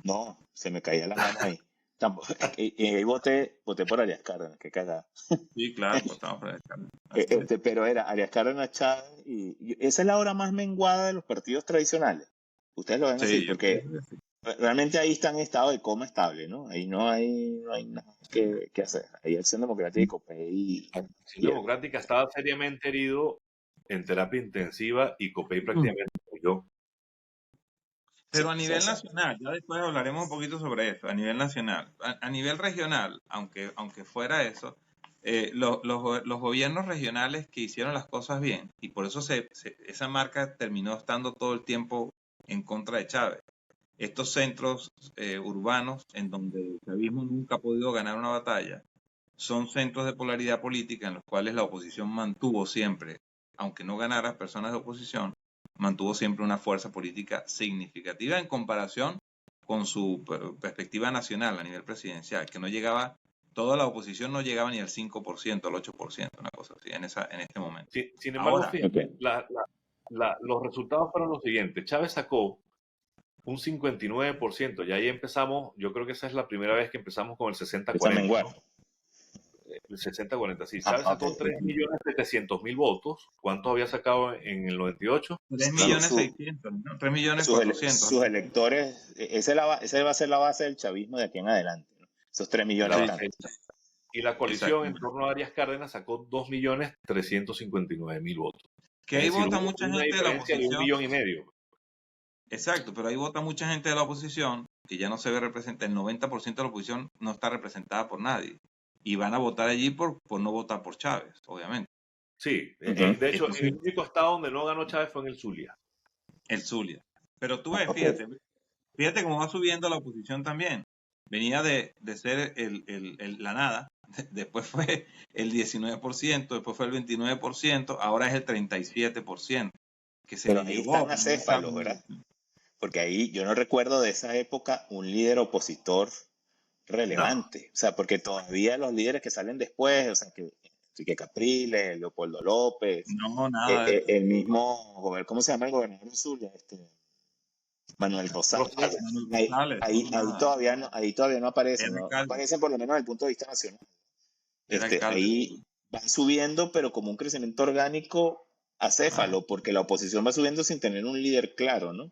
no, se me caía la mano ahí. Tampoco, y ahí voté por Arias Cárdenas, qué cagada. Sí, claro, pues estamos por Arias Cárdenas. Así es. Pero era Arias Cárdenas, Chávez, esa es la hora más menguada de los partidos tradicionales. Ustedes lo ven así, Sí, yo porque pienso que sí. realmente ahí está en estado de coma estable, ¿no? Ahí no hay nada que hacer. Hay Acción Democrática y COPEI Acción Democrática estaba seriamente herido en terapia intensiva y COPEI prácticamente murió. Pero a nivel nacional, ya después hablaremos un poquito sobre eso, a nivel nacional. A nivel regional, aunque fuera eso, los gobiernos regionales que hicieron las cosas bien, y por eso esa marca terminó estando todo el tiempo en contra de Chávez. Estos centros urbanos en donde el chavismo nunca ha podido ganar una batalla, son centros de polaridad política en los cuales la oposición mantuvo siempre, aunque no ganara personas de oposición, mantuvo siempre una fuerza política significativa en comparación con su perspectiva nacional a nivel presidencial, que no llegaba, toda la oposición no llegaba ni al 5%, al 8%, una cosa así, en este momento. Sin embargo, Ahora, fíjate, los resultados fueron los siguientes. Chávez sacó un 59%, y ahí empezamos, yo creo que esa es la primera vez que empezamos con el 60-40. ¿No? El 60-40, sí. Chávez sacó 3.700.000 votos. ¿Cuántos había sacado en el 98? 3.600.000, ¿no? 3.400.000. Sus electores, esa va a ser la base del chavismo de aquí en adelante, ¿no? Esos 3 millones de tantos. Y la coalición en torno a Arias Cárdenas sacó 2.359.000 votos. Que ahí vota mucha gente de la oposición. De 1,5 millones. Exacto, pero ahí vota mucha gente de la oposición que ya no se ve representada. El 90% de la oposición no está representada por nadie. Y van a votar allí por no votar por Chávez, obviamente. Sí, Ujú. de hecho, Entonces, el único estado donde no ganó Chávez fue en el Zulia. el Zulia. Pero tú Ah, ves, ok. fíjate cómo va subiendo la oposición también. Venía de ser la nada, después fue el 19%, después fue el 29%, ahora es el 37%, que se Pero le ahí llevó están como un cambio acéfalos, en la ¿verdad? elección. Porque ahí yo no recuerdo de esa época un líder opositor No, relevante. O sea, porque todavía los líderes que salen después, o sea, que Enrique Capriles, Leopoldo López, No, nada de eso. el mismo, ¿cómo se llama el gobernador de Zulia? Manuel Rosales. Manuel Rosales. Rosales, no, nada. Ahí todavía no aparecen, Era no alcalde, aparecen por lo menos desde el punto de vista nacional. era alcalde. Ahí van subiendo, pero como un crecimiento orgánico Claro. acéfalo, porque la oposición va subiendo sin tener un líder claro, ¿no?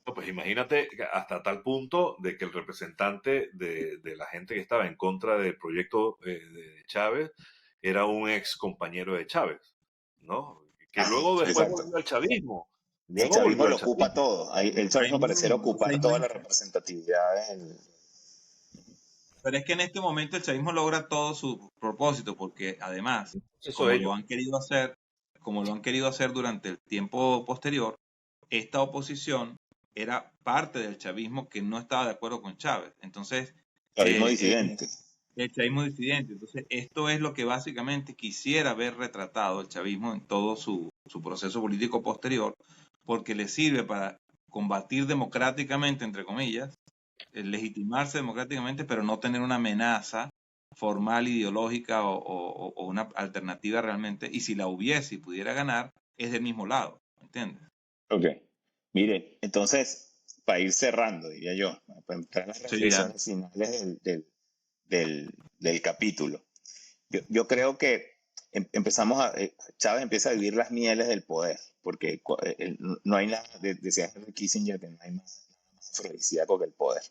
No, pues imagínate que hasta tal punto de que el representante de la gente que estaba en contra del proyecto de Chávez era un ex compañero de Chávez, ¿no? Que Ajá, luego después exacto. volvió al chavismo. El Luego chavismo volvió lo al ocupa chavismo. todo. Ahí, el Ahí chavismo pareciera mismo, ocupar seis toda la meses. representatividad Pero es que en este momento el chavismo logra todo su propósito, porque además, Eso como lo ellos. han querido hacer, como lo han querido hacer durante el tiempo posterior, esta oposición era parte del chavismo que no estaba de acuerdo con Chávez. Entonces, chavismo eh, disidente. el chavismo disidente. Entonces, esto es lo que básicamente quisiera ver retratado el chavismo en todo su proceso político posterior, porque le sirve para combatir democráticamente, entre comillas, legitimarse democráticamente, pero no tener una amenaza formal, ideológica o una alternativa realmente. Y si la hubiese y pudiera ganar, es del mismo lado, ¿entiendes? Ok. Mire, entonces, para ir cerrando, diría yo, para entrar en las Sí, ya. reflexiones finales del capítulo. Yo creo que Chávez empieza a vivir las mieles del poder, porque no hay nada, decía Henry Kissinger, que no hay más afrodisíaco que el poder.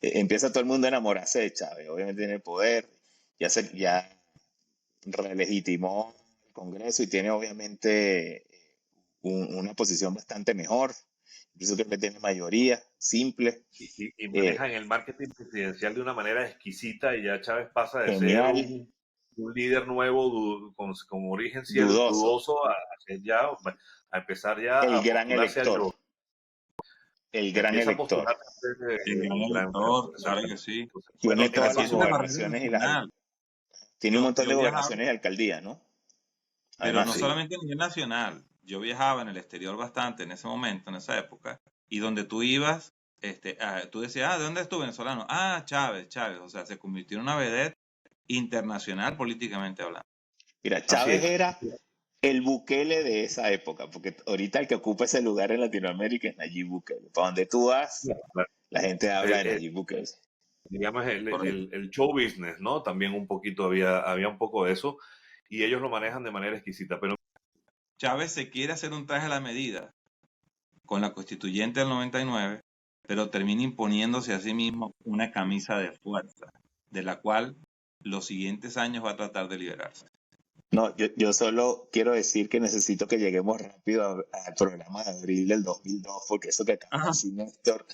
Empieza todo el mundo a enamorarse de Chávez, obviamente tiene el poder, ya relegitimó el Congreso y tiene obviamente una posición bastante mejor, incluso creo que tiene mayoría, simple, Y eh, manejan el marketing presidencial de una manera exquisita y ya Chávez pasa de ser genial, un líder nuevo con origen dudoso, dudoso a ser ya, a empezar ya el a gran postularse al elector, yo. el gran Empieza a elector. postularse a ser El gran un gran elector, claro que exactamente. sí. Entonces, Tiene bueno, en el todas las Empieza próximo, una carrera gobernaciones nacional. tiene un montón Yo de viajaba, gobernaciones y alcaldías, ¿no? pero Además, no sí, solamente a nivel nacional. Yo viajaba en el exterior bastante en ese momento, en esa época, y donde tú ibas, tú decías, ¿de dónde es tu venezolano? Chávez, Chávez. O sea, se convirtió en una vedette internacional políticamente hablando. mira, así Chávez es. era el Bukele de esa época, porque ahorita el que ocupa ese lugar en Latinoamérica es Nayib Bukele. Para donde tú vas, Claro. la gente habla Eh, de eh, Nayib Bukele. digamos, Correcto. el show business, ¿no? También un poquito había un poco de eso y ellos lo manejan de manera exquisita, pero Chávez se quiere hacer un traje a la medida con la constituyente del 99, pero termina imponiéndose a sí mismo una camisa de fuerza, de la cual los siguientes años va a tratar de liberarse. No, yo solo quiero decir que necesito que lleguemos rápido al programa de abril del 2002, porque eso que acaba de Ajá. decir Néstor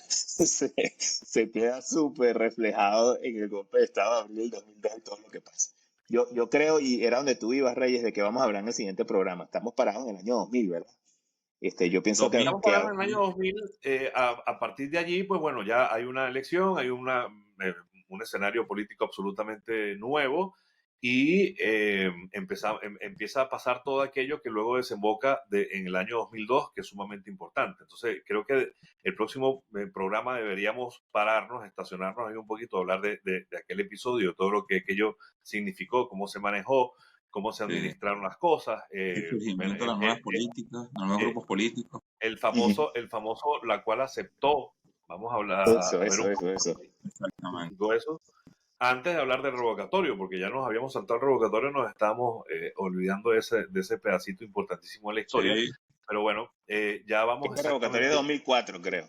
se queda súper reflejado en el golpe de Estado de abril del 2002 y todo lo que pasa. Yo creo, y era donde tú ibas, Reyes, de que vamos a hablar en el siguiente programa. Estamos parados en el año 2000, ¿verdad? Yo pienso 2000, estamos parados en el año 2000. A partir de allí, pues bueno, ya hay una elección, hay un escenario político absolutamente nuevo y empieza a pasar todo aquello que luego desemboca en el año 2002, que es sumamente importante. Entonces, creo que el próximo programa deberíamos pararnos, estacionarnos ahí un poquito, hablar de aquel episodio, todo lo que aquello significó, cómo se manejó, cómo se sí, administraron las cosas. el Bueno, surgimiento de las nuevas políticas, los nuevos eh, grupos políticos. Ujú. el famoso, la cual aceptó, vamos a hablar, Eso, a ver eso, un eso, poco eso. qué Exactamente. significó eso, antes de hablar del revocatorio, porque ya nos habíamos saltado el revocatorio, nos estábamos olvidando de ese pedacito importantísimo de la historia, Sí, pero bueno, ya vamos Este revocatorio de exactamente 2004, creo.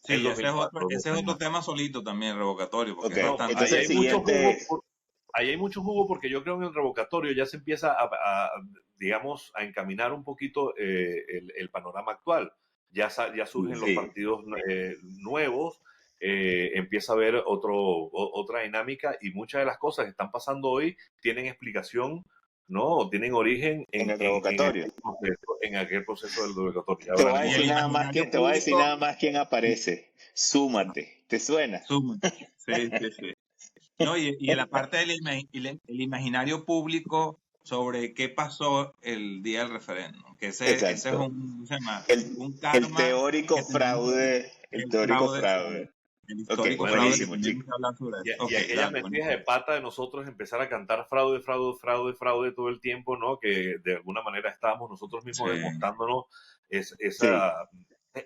el sí, ese es otro 2004. tema solito también, revocatorio, porque Ok, es No, bastante. entonces el siguiente, ahí hay mucho jugo porque yo creo que en el revocatorio ya se empieza digamos, a encaminar un poquito el panorama actual. ya surgen los Sí. partidos nuevos, empieza a haber otra dinámica, y muchas de las cosas que están pasando hoy tienen explicación, ¿no? O tienen origen En el revocatorio. en aquel proceso del revocatorio. Ya Te voy a Y hablaremos el decir de eso. nada más imaginario te voy a decir público, nada más quién aparece. Súmate. ¿Te suena? sí, sí, sí. No, y la parte del el imaginario público sobre qué pasó el día del referéndum, que ese es Exacto. ¿cómo se llama? Un El karma teórico que tenemos fraude. El el teórico fraude, fraude. el Ok, histórico Bueno, fraude que buenísimo, tenemos chicos. que hablar sobre eso. y Ok, aquellas dale, metidas buenísimo. de pata de nosotros empezar a cantar fraude, fraude, fraude, fraude, fraude todo el tiempo, ¿no? Que de alguna manera estábamos nosotros Sí, mismos desmontándonos Sí.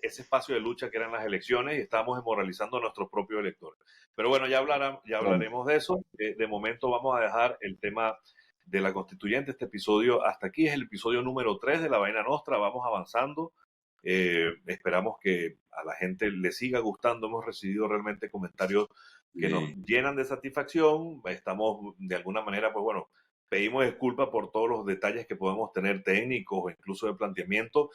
ese espacio de lucha que eran las elecciones, y estábamos desmoralizando a nuestros propios electores. Pero bueno, ya Bueno, hablaremos de eso. De momento vamos a dejar el tema de la constituyente, este episodio hasta aquí. Es el episodio número 3 de La Vaina Nostra. Vamos avanzando. Esperamos que a la gente le siga gustando. Hemos recibido realmente comentarios que nos sí, llenan de satisfacción. Estamos de alguna manera, pues bueno, pedimos disculpas por todos los detalles que podemos tener técnicos o incluso de planteamiento.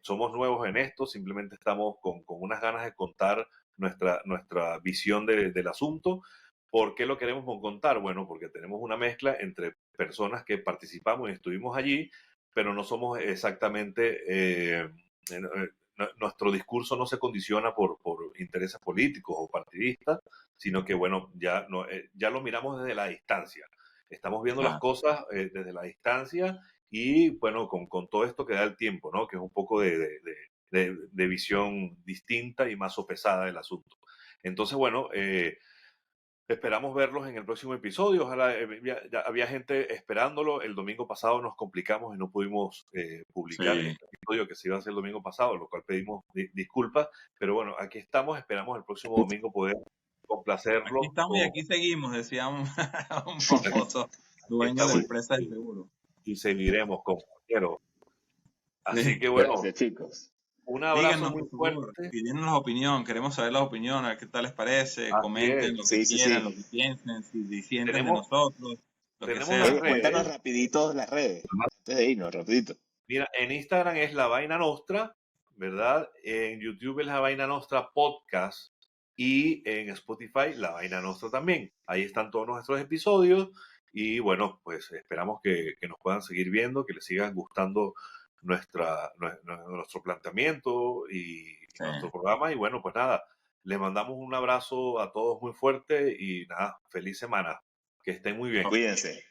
Somos nuevos en esto, simplemente estamos con unas ganas de contar nuestra visión del asunto. ¿Por qué lo queremos contar? Bueno, porque tenemos una mezcla entre personas que participamos y estuvimos allí, pero no somos exactamente, nuestro discurso no se condiciona por intereses políticos o partidistas, sino que, bueno, ya lo miramos desde la distancia. Estamos viendo las claro. cosas desde la distancia, y, bueno, con todo esto que da el tiempo, ¿no? Que es un poco de visión distinta y más sopesada del asunto. Entonces, bueno, esperamos verlos en el próximo episodio. Ojalá, ya había gente esperándolo. El domingo pasado nos complicamos y no pudimos publicar Sí. este episodio que se iba a hacer el domingo pasado, lo cual pedimos disculpas. Pero bueno, aquí estamos. Esperamos el próximo domingo poder Aquí complacerlos. estamos y aquí seguimos, decía un, un famoso dueño de Estamos empresa de seguro. y seguiremos, compañeros. Así Sí. que bueno, gracias, chicos. un abrazo Díganos, muy por favor, fuerte. pídenos la opinión, queremos saber la opinión, a ver qué tal les parece, Así comenten es. lo que Sí, sí, quieran, sí. lo que piensen, si disienten de Tenemos, nosotros, lo que tenemos las sea. Oye, cuéntanos redes. rapidito las redes. Antes de irnos, rapidito. Mira, en Instagram es La Vaina Nostra, ¿verdad? En YouTube es La Vaina Nostra Podcast, y en Spotify La Vaina Nostra también. Ahí están todos nuestros episodios, y bueno, pues esperamos que nos puedan seguir viendo, que les sigan gustando nuestro planteamiento y Sí. nuestro programa. Y bueno, pues nada, les mandamos un abrazo a todos muy fuerte, y nada, feliz semana. Que estén muy bien. Cuídense.